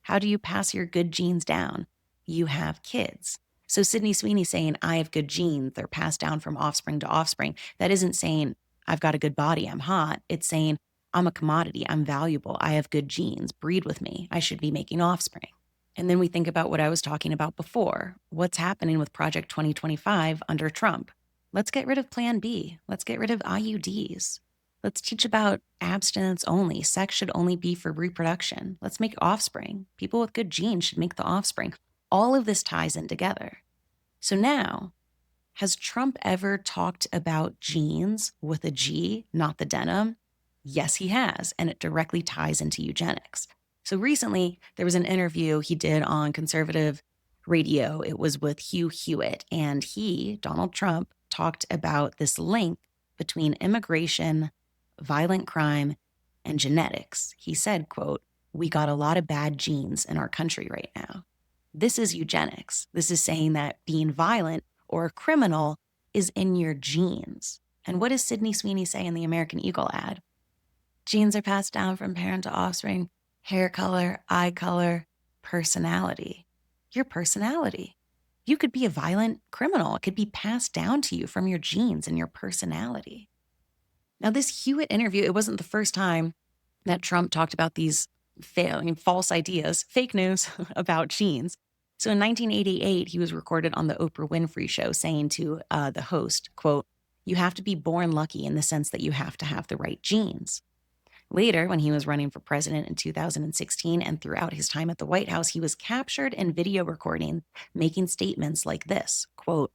How do you pass your good genes down? You have kids. So Sydney Sweeney saying, I have good genes, they're passed down from offspring to offspring. That isn't saying, I've got a good body, I'm hot. It's saying, I'm a commodity, I'm valuable, I have good genes, breed with me, I should be making offspring. And then we think about what I was talking about before. What's happening with Project 2025 under Trump? Let's get rid of Plan B. Let's get rid of IUDs. Let's teach about abstinence only. Sex should only be for reproduction. Let's make offspring. People with good genes should make the offspring. All of this ties in together. So now, has Trump ever talked about genes with a G, not the denim? Yes, he has, and it directly ties into eugenics. So recently, there was an interview he did on conservative radio. It was with Hugh Hewitt, and Donald Trump, talked about this link between immigration, violent crime, and genetics. He said, quote, we got a lot of bad genes in our country right now. This is eugenics. This is saying that being violent or a criminal is in your genes. And what does Sydney Sweeney say in the American Eagle ad? Genes are passed down from parent to offspring, hair color, eye color, personality. Your personality. You could be a violent criminal. It could be passed down to you from your genes and your personality. Now, this Hewitt interview, it wasn't the first time that Trump talked about these false ideas, fake news about genes. So in 1988, he was recorded on the Oprah Winfrey Show saying to the host, quote, you have to be born lucky in the sense that you have to have the right genes. Later, when he was running for president in 2016 and throughout his time at the White House, he was captured in video recording making statements like this, quote,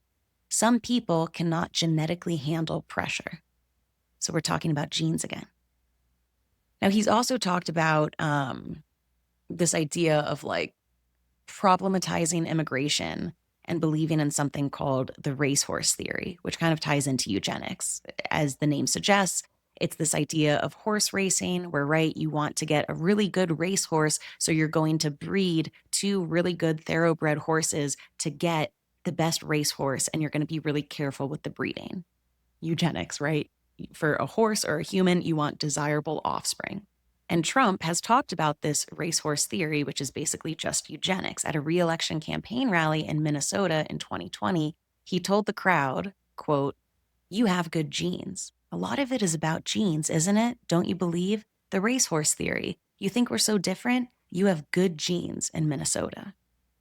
some people cannot genetically handle pressure. So we're talking about genes again. Now, he's also talked about this idea of like problematizing immigration and believing in something called the racehorse theory, which kind of ties into eugenics. As the name suggests, it's this idea of horse racing where, right, you want to get a really good racehorse. So you're going to breed two really good thoroughbred horses to get the best racehorse. And you're going to be really careful with the breeding. Eugenics, right? For a horse or a human, you want desirable offspring. And Trump has talked about this racehorse theory, which is basically just eugenics. At a re-election campaign rally in Minnesota in 2020, he told the crowd, quote, "You have good genes. A lot of it is about genes, isn't it? Don't you believe? The racehorse theory. You think we're so different? You have good genes in Minnesota."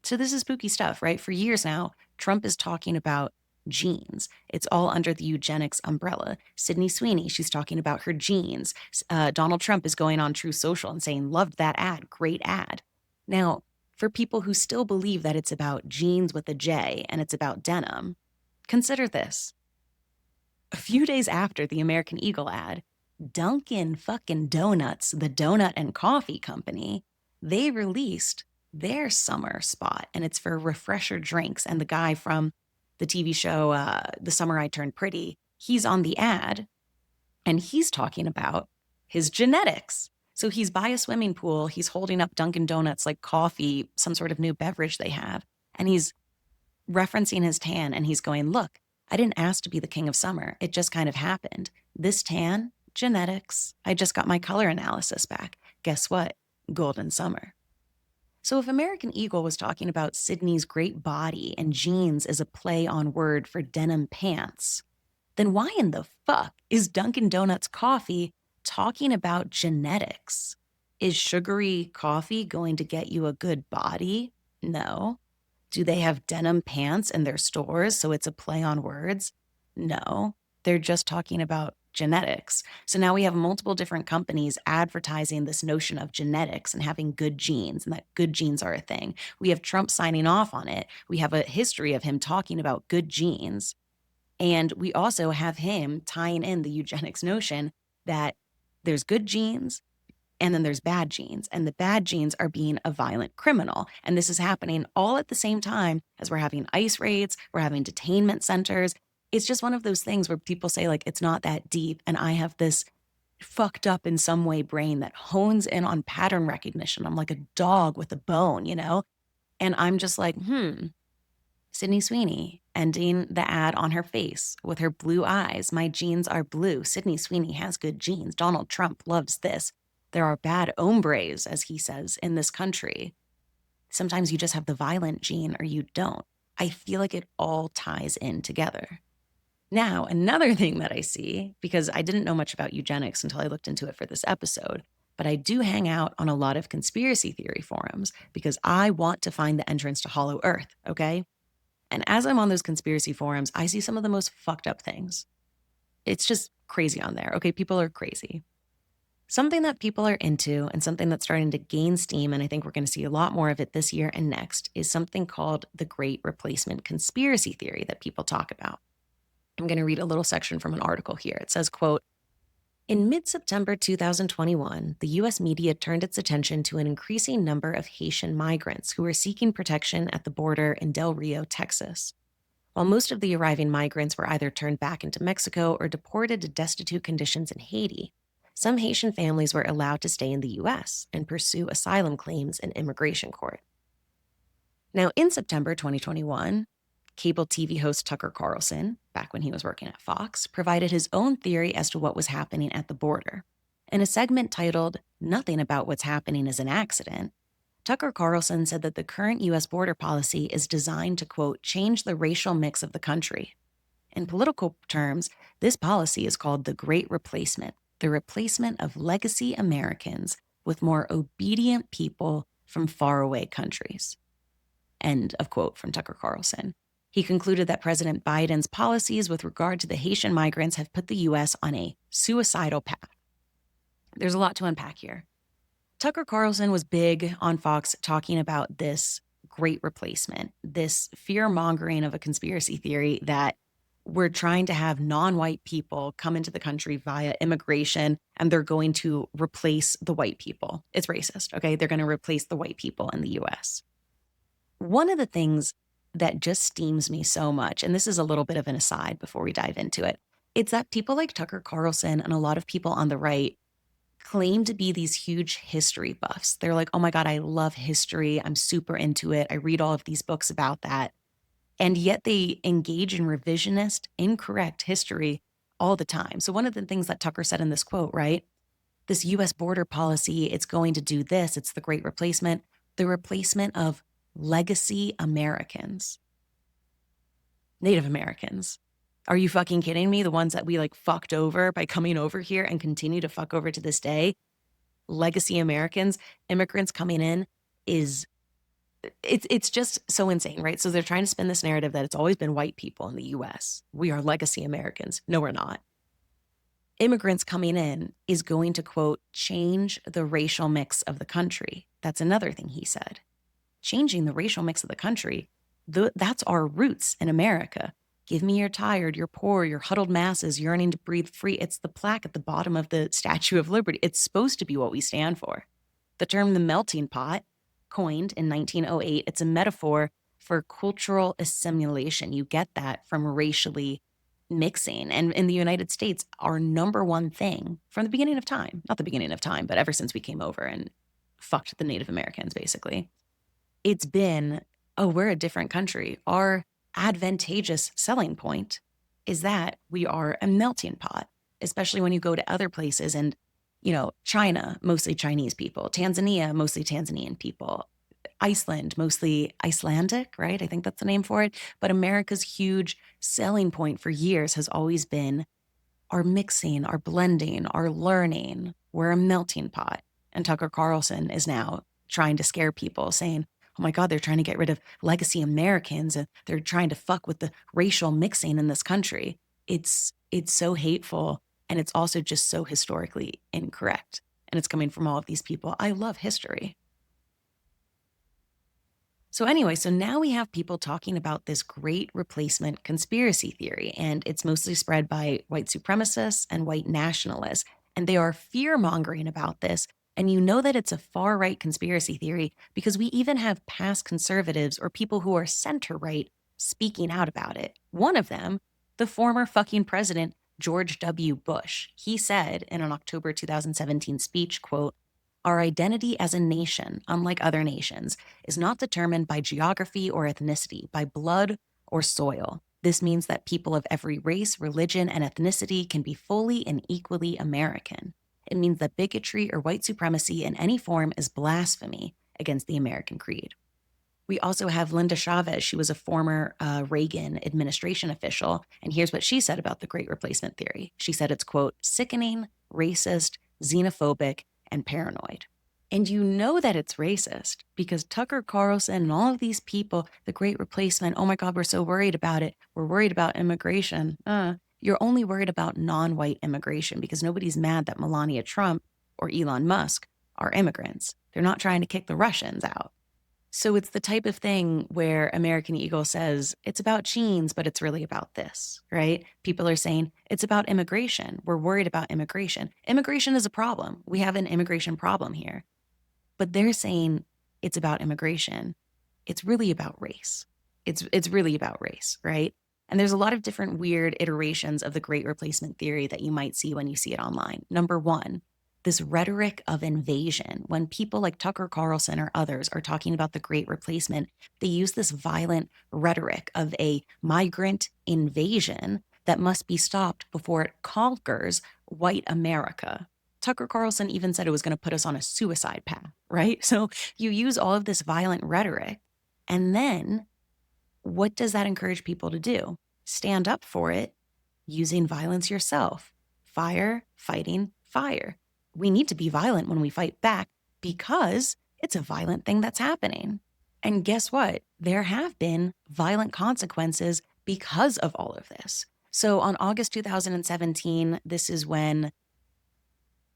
So this is spooky stuff, right? For years now, Trump is talking about genes. It's all under the eugenics umbrella. Sydney Sweeney, she's talking about her genes. Donald Trump is going on True Social and saying, "Loved that ad, great ad." Now, for people who still believe that it's about genes with a J and it's about denim, consider this. A few days after the American Eagle ad, Dunkin' fucking Donuts, the donut and coffee company, they released their summer spot, and it's for refresher drinks. And the guy from the TV show, The Summer I Turned Pretty, he's on the ad, and he's talking about his genetics. So he's by a swimming pool, he's holding up Dunkin' Donuts like coffee, some sort of new beverage they have, and he's referencing his tan, and he's going, "Look, I didn't ask to be the king of summer. It just kind of happened. This tan, genetics. I just got my color analysis back. Guess what? Golden summer." So if American Eagle was talking about Sydney's great body and jeans as a play on word for denim pants, then why in the fuck is Dunkin' Donuts coffee talking about genetics? Is sugary coffee going to get you a good body? No. Do they have denim pants in their stores so it's a play on words? No. They're just talking about genetics. So now we have multiple different companies advertising this notion of genetics and having good genes and that good genes are a thing. We have Trump signing off on it. We have a history of him talking about good genes. And we also have him tying in the eugenics notion that there's good genes and then there's bad genes, and the bad genes are being a violent criminal. And this is happening all at the same time as we're having ICE raids, we're having detainment centers. It's just one of those things where people say, like, it's not that deep. And I have this fucked up in some way brain that hones in on pattern recognition. I'm like a dog with a bone, you know? And I'm just like, Sydney Sweeney ending the ad on her face with her blue eyes. "My genes are blue. Sydney Sweeney has good genes. Donald Trump loves this. There are bad hombres," as he says, in this country. Sometimes you just have the violent gene or you don't. I feel like it all ties in together. Now, another thing that I see, because I didn't know much about eugenics until I looked into it for this episode, but I do hang out on a lot of conspiracy theory forums because I want to find the entrance to Hollow Earth, okay? And as I'm on those conspiracy forums, I see some of the most fucked up things. It's just crazy on there, okay? People are crazy. Something that people are into and something that's starting to gain steam, and I think we're going to see a lot more of it this year and next, is something called the Great Replacement conspiracy theory that people talk about. I'm going to read a little section from an article here. It says, quote, "In mid-September 2021, the U.S. media turned its attention to an increasing number of Haitian migrants who were seeking protection at the border in Del Rio, Texas. While most of the arriving migrants were either turned back into Mexico or deported to destitute conditions in Haiti, some Haitian families were allowed to stay in the U.S. and pursue asylum claims in immigration court." Now, in September 2021, cable TV host Tucker Carlson, back when he was working at Fox, provided his own theory as to what was happening at the border. In a segment titled, "Nothing About What's Happening is an Accident," Tucker Carlson said that the current U.S. border policy is designed to, quote, "change the racial mix of the country." In political terms, this policy is called the Great Replacement, the replacement of legacy Americans with more obedient people from faraway countries. End of quote from Tucker Carlson. He concluded that President Biden's policies with regard to the Haitian migrants have put the U.S. on a suicidal path. There's a lot to unpack here. Tucker Carlson was big on Fox talking about this great replacement, this fear-mongering of a conspiracy theory that we're trying to have non-white people come into the country via immigration and they're going to replace the white people. It's racist, okay? They're going to replace the white people in the U.S. One of the things that just steams me so much, and this is a little bit of an aside before we dive into it, it's that people like Tucker Carlson and a lot of people on the right claim to be these huge history buffs. They're like, "Oh my god, I love history. I'm super into it. I read all of these books about that." And yet they engage in revisionist, incorrect history all the time. So one of the things that Tucker said in this quote, right? This US border policy, it's going to do this. It's the great replacement, the replacement of legacy Americans, Native Americans. Are you fucking kidding me? The ones that we like fucked over by coming over here and continue to fuck over to this day. Legacy Americans, immigrants coming in is it's just so insane, right? So they're trying to spin this narrative that it's always been white people in the US. We are legacy Americans. No, we're not. Immigrants coming in is going to, quote, change the racial mix of the country. That's another thing he said. Changing the racial mix of the country, that's our roots in America. Give me your tired, your poor, your huddled masses yearning to breathe free. It's the plaque at the bottom of the Statue of Liberty. It's supposed to be what we stand for. The term the melting pot, coined in 1908, it's a metaphor for cultural assimilation. You get that from racially mixing. And in the United States, our number one thing from the beginning of time, not the beginning of time, but ever since we came over and fucked the Native Americans, basically, it's been, oh, we're a different country. Our advantageous selling point is that we are a melting pot, especially when you go to other places and, China, mostly Chinese people, Tanzania, mostly Tanzanian people, Iceland, mostly Icelandic, right? I think that's the name for it. But America's huge selling point for years has always been our mixing, our blending, our learning. We're a melting pot. And Tucker Carlson is now trying to scare people, saying, oh my God, they're trying to get rid of legacy Americans and they're trying to fuck with the racial mixing in this country. It's so hateful, and it's also just so historically incorrect. And it's coming from all of these people. I love history. So anyway, so now we have people talking about this great replacement conspiracy theory, and it's mostly spread by white supremacists and white nationalists. And they are fear-mongering about this. And you know that it's a far-right conspiracy theory because we even have past conservatives or people who are center-right speaking out about it. One of them, the former fucking president, George W. Bush, he said in an October 2017 speech, quote, our identity as a nation, unlike other nations, is not determined by geography or ethnicity, by blood or soil. This means that people of every race, religion, and ethnicity can be fully and equally American. It means that bigotry or white supremacy in any form is blasphemy against the American creed. We also have Linda Chavez. She was a former Reagan administration official. And here's what she said about the Great Replacement theory. She said it's, quote, sickening, racist, xenophobic, and paranoid. And you know that it's racist because Tucker Carlson and all of these people, the Great Replacement, oh my God, we're so worried about it. We're worried about immigration. You're only worried about non-white immigration because nobody's mad that Melania Trump or Elon Musk are immigrants. They're not trying to kick the Russians out. So it's the type of thing where American Eagle says, it's about jeans, but it's really about this, right? People are saying, it's about immigration. We're worried about immigration. Immigration is a problem. We have an immigration problem here. But they're saying it's about immigration. It's really about race. It's really about race, right? And there's a lot of different weird iterations of the Great Replacement theory that you might see when you see it online. Number one, this rhetoric of invasion. When people like Tucker Carlson or others are talking about the Great Replacement, they use this violent rhetoric of a migrant invasion that must be stopped before it conquers white America. Tucker Carlson even said it was going to put us on a suicide path, right? So you use all of this violent rhetoric, and then what does that encourage people to do? Stand up for it using violence yourself. Fire, fighting, fire. We need to be violent when we fight back because it's a violent thing that's happening. And guess what? There have been violent consequences because of all of this. So on August 2017, this is when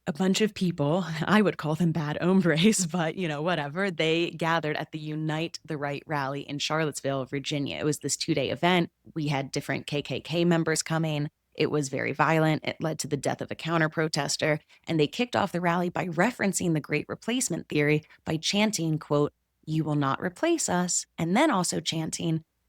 a bunch of people, I would call them bad hombres, but whatever, they gathered at the Unite the Right rally in Charlottesville, Virginia. It was this 2-day event. We had different KKK members coming. It was very violent. It led to the death of a counter-protester. And they kicked off the rally by referencing the Great Replacement theory by chanting, quote, you will not replace us. And then also chanting,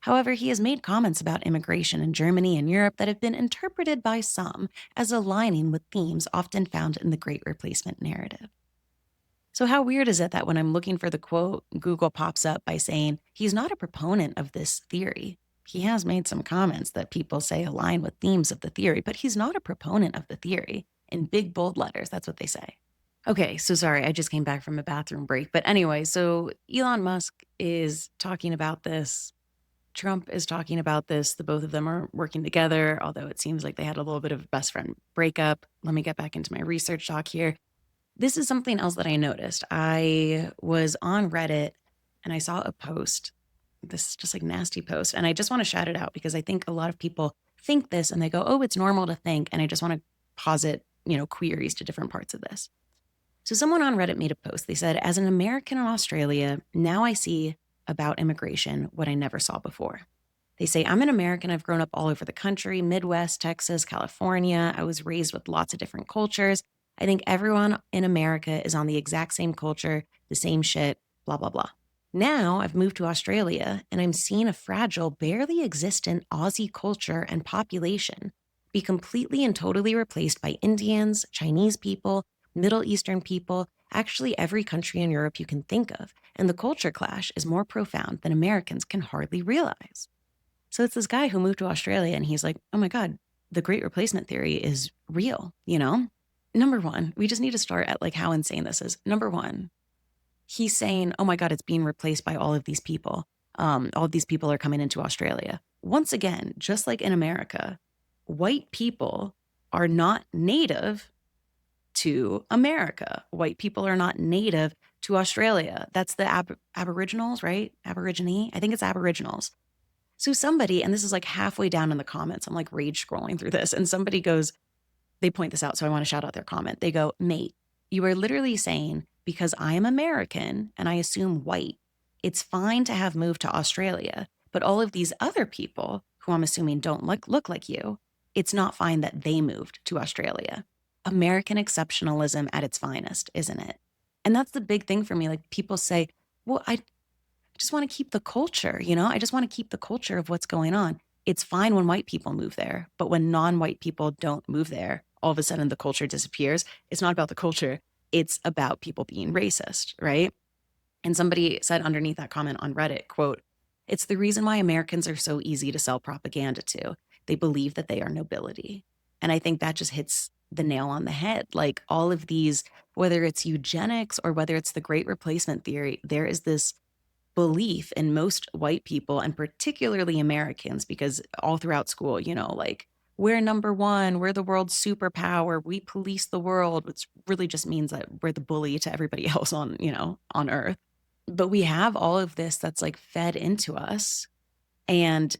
However, he has made comments about immigration in Germany and Europe that have been interpreted by some as aligning with themes often found in the Great Replacement narrative. So, how weird is it that when I'm looking for the quote, Google pops up by saying he's not a proponent of this theory? He has made some comments that people say align with themes of the theory, but he's not a proponent of the theory. In big, bold letters, that's what they say. Okay, so sorry, I just came back from a bathroom break. But anyway, so Elon Musk is talking about this. Trump is talking about this. The both of them are working together, although it seems like they had a little bit of a best friend breakup. Let me get back into my research doc here. This is something else that I noticed. I was on Reddit and I saw a post, this just like nasty post, and I just want to shout it out because I think a lot of people think this and they go, oh, it's normal to think. And I just want to posit, queries to different parts of this. So someone on Reddit made a post. They said, as an American in Australia, now I see about immigration what I never saw before. They say, I'm an American. I've grown up all over the country, Midwest, Texas, California. I was raised with lots of different cultures. I think everyone in America is on the exact same culture, the same shit, blah, blah, blah. Now I've moved to Australia and I'm seeing a fragile, barely existent Aussie culture and population be completely and totally replaced by Indians, Chinese people, Middle Eastern people, actually every country in Europe you can think of. And the culture clash is more profound than Americans can hardly realize. So it's this guy who moved to Australia and he's like, oh my God, the great replacement theory is real, Number one, we just need to start at like how insane this is. Number one, he's saying, oh my God, it's being replaced by all of these people. All of these people are coming into Australia. Once again, just like in America, white people are not native to America. White people are not native to Australia. That's the Aboriginals, right? Aborigine. I think it's Aboriginals. So somebody, and this is like halfway down in the comments, I'm like rage scrolling through this, and somebody goes, they point this out, so I want to shout out their comment. They go, mate, you are literally saying, because I am American and I assume white, it's fine to have moved to Australia, but all of these other people who I'm assuming don't look like you, it's not fine that they moved to Australia. American exceptionalism at its finest, isn't it? And that's the big thing for me. Like people say, well, I just want to keep the culture, I just want to keep the culture of what's going on. It's fine when white people move there, but when non-white people don't move there, all of a sudden the culture disappears. It's not about the culture. It's about people being racist, right? And somebody said underneath that comment on Reddit, quote, it's the reason why Americans are so easy to sell propaganda to. They believe that they are nobility. And I think that just hits the nail on the head. Like all of these, whether it's eugenics or whether it's the great replacement theory, there is this belief in most white people and particularly Americans, because all throughout school, like we're number one, we're the world's superpower, we police the world, which really just means that we're the bully to everybody else on earth. But we have all of this that's like fed into us, and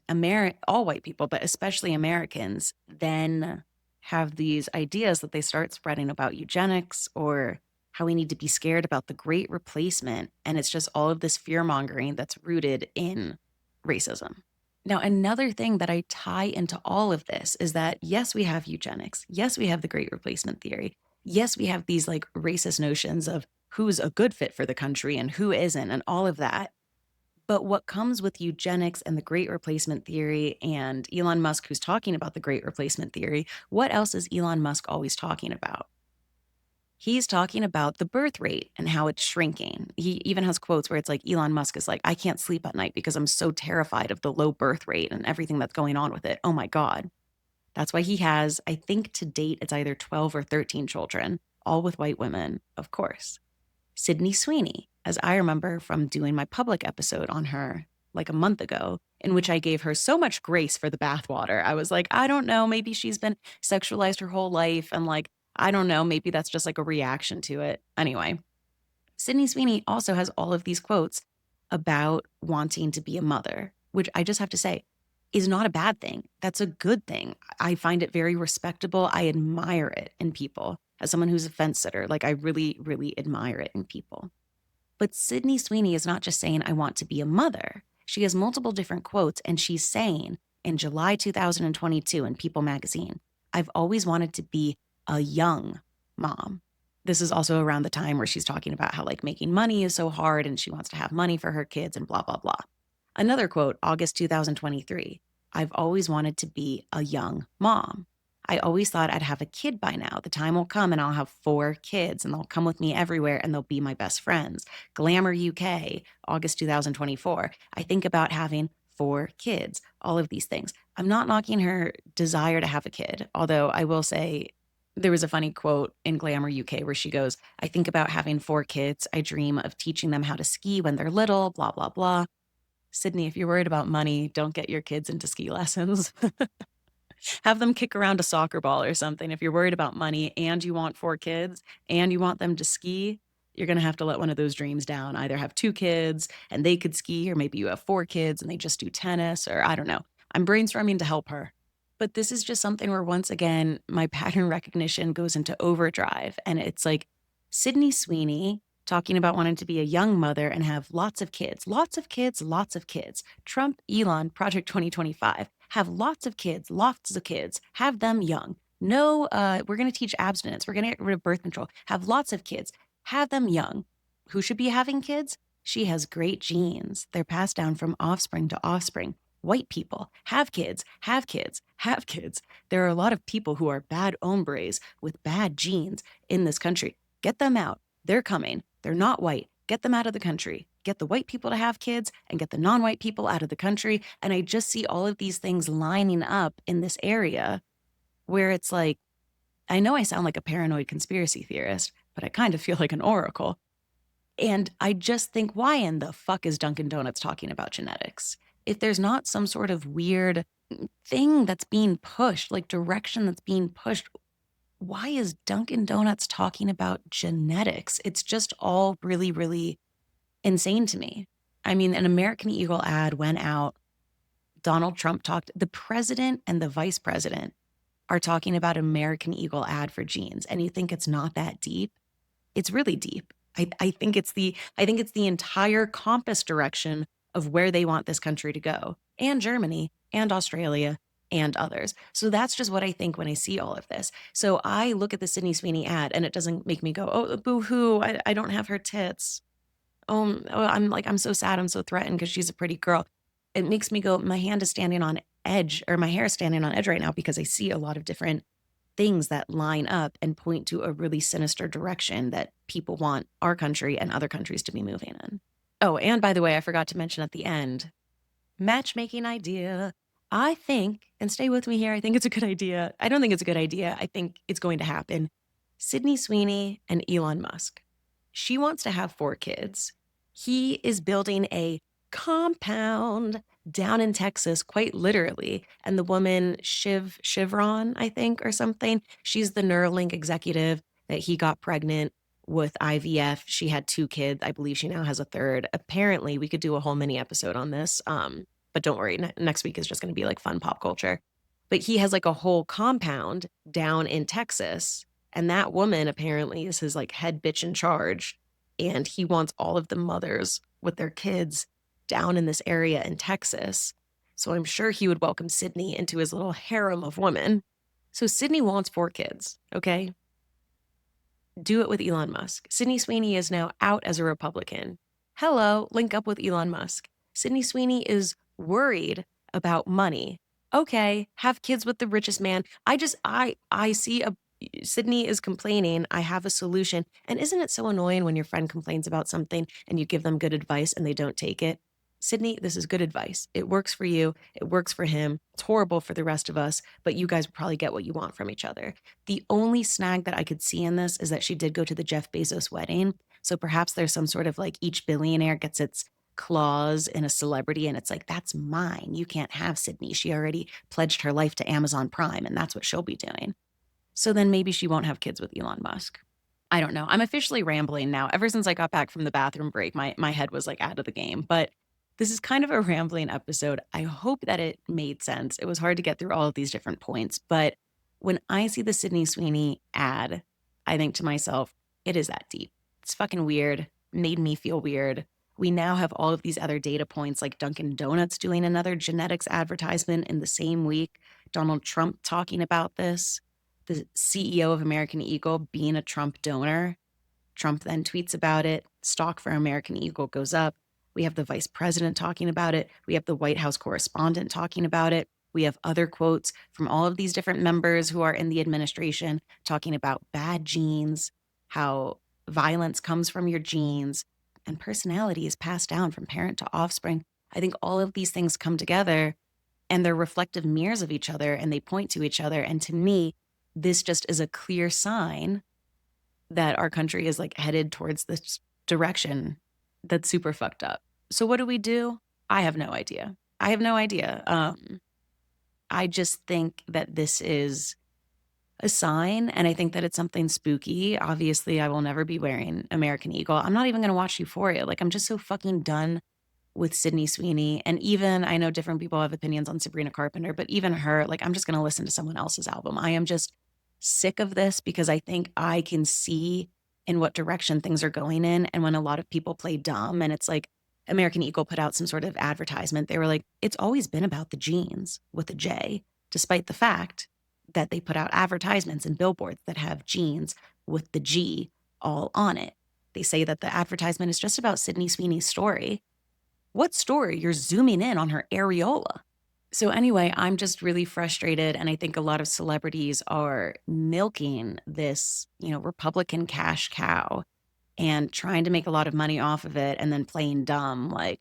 all white people, but especially Americans, then have these ideas that they start spreading about eugenics or how we need to be scared about the great replacement. And it's just all of this fear mongering that's rooted in racism. Now, another thing that I tie into all of this is that, yes, we have eugenics. Yes, we have the great replacement theory. Yes, we have these like racist notions of who's a good fit for the country and who isn't and all of that. But what comes with eugenics and the great replacement theory and Elon Musk, who's talking about the great replacement theory, what else is Elon Musk always talking about? He's talking about the birth rate and how it's shrinking. He even has quotes where it's like Elon Musk is like, I can't sleep at night because I'm so terrified of the low birth rate and everything that's going on with it. Oh my God. That's why he has, I think to date, it's either 12 or 13 children, all with white women, of course. Sydney Sweeney, as I remember from doing my public episode on her like a month ago, in which I gave her so much grace for the bathwater. I was like, I don't know, maybe she's been sexualized her whole life and like, I don't know, maybe that's just like a reaction to it. Anyway, Sydney Sweeney also has all of these quotes about wanting to be a mother, which I just have to say is not a bad thing. That's a good thing. I find it very respectable. I admire it in people. As someone who's a fence sitter, like I really, really admire it in people. But Sydney Sweeney is not just saying, I want to be a mother. She has multiple different quotes, and she's saying in July 2022 in People magazine, I've always wanted to be a young mom. This is also around the time where she's talking about how like making money is so hard and she wants to have money for her kids and blah, blah, blah. Another quote, August 2023. I've always wanted to be a young mom. I always thought I'd have a kid by now. The time will come and I'll have 4 kids and they'll come with me everywhere and they'll be my best friends. Glamour UK, August 2024. I think about having 4 kids, all of these things. I'm not knocking her desire to have a kid, although I will say there was a funny quote in Glamour UK where she goes, I think about having 4 kids. I dream of teaching them how to ski when they're little, blah, blah, blah. Sydney, if you're worried about money, don't get your kids into ski lessons. Have them kick around a soccer ball or something. If you're worried about money and you want 4 kids and you want them to ski, you're going to have to let one of those dreams down. Either have 2 kids and they could ski, or maybe you have 4 kids and they just do tennis, or I don't know. I'm brainstorming to help her. But this is just something where, once again, my pattern recognition goes into overdrive. And it's like Sydney Sweeney talking about wanting to be a young mother and have lots of kids, lots of kids, lots of kids. Trump, Elon, Project 2025, have lots of kids, have them young. No, we're going to teach abstinence. We're going to get rid of birth control. Have lots of kids, have them young. Who should be having kids? She has great genes. They're passed down from offspring to offspring. White people have kids, have kids, have kids. There are a lot of people who are bad hombres with bad genes in this country. Get them out. They're coming. They're not white. Get them out of the country. Get the white people to have kids and get the non-white people out of the country. And I just see all of these things lining up in this area where it's like, I know I sound like a paranoid conspiracy theorist, but I kind of feel like an oracle. And I just think, why in the fuck is Dunkin' Donuts talking about genetics? If there's not some sort of weird thing that's being pushed, like direction that's being pushed, why is Dunkin' Donuts talking about genetics? It's just all really, really insane to me. I mean, an American Eagle ad went out. Donald Trump talked, the president and the vice president are talking about American Eagle ad for jeans. And you think it's not that deep? It's really deep. I think it's the entire compass direction of where they want this country to go, and Germany and Australia and others. So that's just what I think when I see all of this. So I look at the Sydney Sweeney ad and it doesn't make me go, oh, boo-hoo, I don't have her tits. I'm so sad, I'm so threatened because she's a pretty girl. It makes me go, my hand is standing on edge, or my hair is standing on edge right now, because I see a lot of different things that line up and point to a really sinister direction that people want our country and other countries to be moving in. Oh, and by the way, I forgot to mention at the end, matchmaking idea. I think, and stay with me here, I think it's a good idea. I don't think it's a good idea. I think it's going to happen. Sydney Sweeney and Elon Musk. She wants to have 4 kids. He is building a compound down in Texas, quite literally. And the woman, Chevron, I think, or something, she's the Neuralink executive that he got pregnant with IVF. She had 2 kids. I believe she now has a third. Apparently, we could do a whole mini episode on this. But don't worry, next week is just going to be like fun pop culture. But he has like a whole compound down in Texas. And that woman apparently is his like head bitch in charge. And he wants all of the mothers with their kids down in this area in Texas. So I'm sure he would welcome Sydney into his little harem of women. So Sydney wants 4 kids, okay? Do it with Elon Musk. Sydney Sweeney is now out as a Republican. Hello, link up with Elon Musk. Sydney Sweeney is worried about money. Okay, have kids with the richest man. I see Sydney is complaining. I have a solution. And isn't it so annoying when your friend complains about something and you give them good advice and they don't take it? Sydney, this is good advice. It works for you. It works for him. It's horrible for the rest of us, but you guys probably get what you want from each other. The only snag that I could see in this is that she did go to the Jeff Bezos wedding. So perhaps there's some sort of like each billionaire gets its clause in a celebrity and it's like, that's mine. You can't have Sydney. She already pledged her life to Amazon Prime and that's what she'll be doing. So then maybe she won't have kids with Elon Musk. I don't know. I'm officially rambling now. Ever since I got back from the bathroom break, my head was like out of the game. But this is kind of a rambling episode. I hope that it made sense. It was hard to get through all of these different points. But when I see the Sydney Sweeney ad, I think to myself, it is that deep. It's fucking weird. Made me feel weird. We now have all of these other data points, like Dunkin' Donuts doing another genetics advertisement in the same week, Donald Trump talking about this, the CEO of American Eagle being a Trump donor. Trump then tweets about it. Stock for American Eagle goes up. We have the vice president talking about it. We have the White House correspondent talking about it. We have other quotes from all of these different members who are in the administration talking about bad genes, how violence comes from your genes, and personality is passed down from parent to offspring. I think all of these things come together and they're reflective mirrors of each other and they point to each other. And to me, this just is a clear sign that our country is like headed towards this direction that's super fucked up. So what do we do? I have no idea. I have no idea. I just think that this is a sign, and I think that it's something spooky. Obviously, I will never be wearing American Eagle. I'm not even going to watch Euphoria. Like, I'm just so fucking done with Sydney Sweeney. And even I know different people have opinions on Sabrina Carpenter, but even her, like, I'm just going to listen to someone else's album. I am just sick of this because I think I can see in what direction things are going in. And when a lot of people play dumb, and it's like American Eagle put out some sort of advertisement, they were like, it's always been about the jeans with a J, despite the fact that they put out advertisements and billboards that have jeans with the G all on it. They say that the advertisement is just about Sydney Sweeney's story. What story? You're zooming in on her areola. So anyway, I'm just really frustrated. And I think a lot of celebrities are milking this, Republican cash cow and trying to make a lot of money off of it and then playing dumb. Like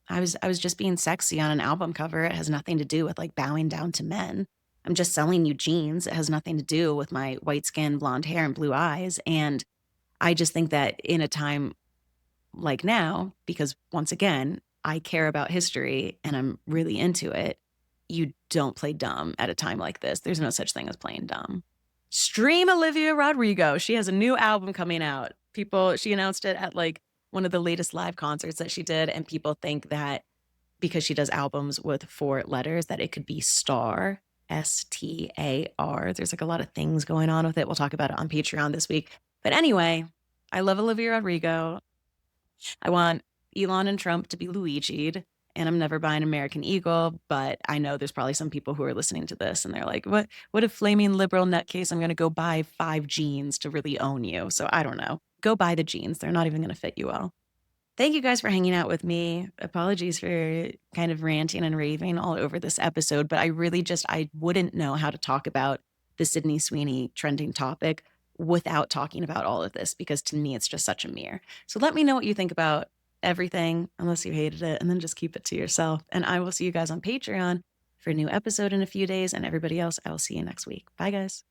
I was just being sexy on an album cover. It has nothing to do with like bowing down to men. I'm just selling you jeans. It has nothing to do with my white skin, blonde hair, and blue eyes. And I just think that in a time like now, because once again, I care about history and I'm really into it, you don't play dumb at a time like this. There's no such thing as playing dumb. Stream Olivia Rodrigo. She has a new album coming out. She announced it at like one of the latest live concerts that she did. And people think that because she does albums with 4 letters, that it could be Star, STAR. There's like a lot of things going on with it. We'll talk about it on Patreon this week. But anyway, I love Olivia Rodrigo. I want Elon and Trump to be Luigi'd, and I'm never buying American Eagle, but I know there's probably some people who are listening to this and they're like, what a flaming liberal nutcase. I'm going to go buy 5 jeans to really own you. So I don't know. Go buy the jeans. They're not even going to fit you well. Thank you guys for hanging out with me. Apologies for kind of ranting and raving all over this episode, but I wouldn't know how to talk about the Sydney Sweeney trending topic without talking about all of this, because to me, it's just such a mirror. So let me know what you think about everything, unless you hated it, and then just keep it to yourself. And I will see you guys on Patreon for a new episode in a few days. And everybody else, I will see you next week. Bye, guys.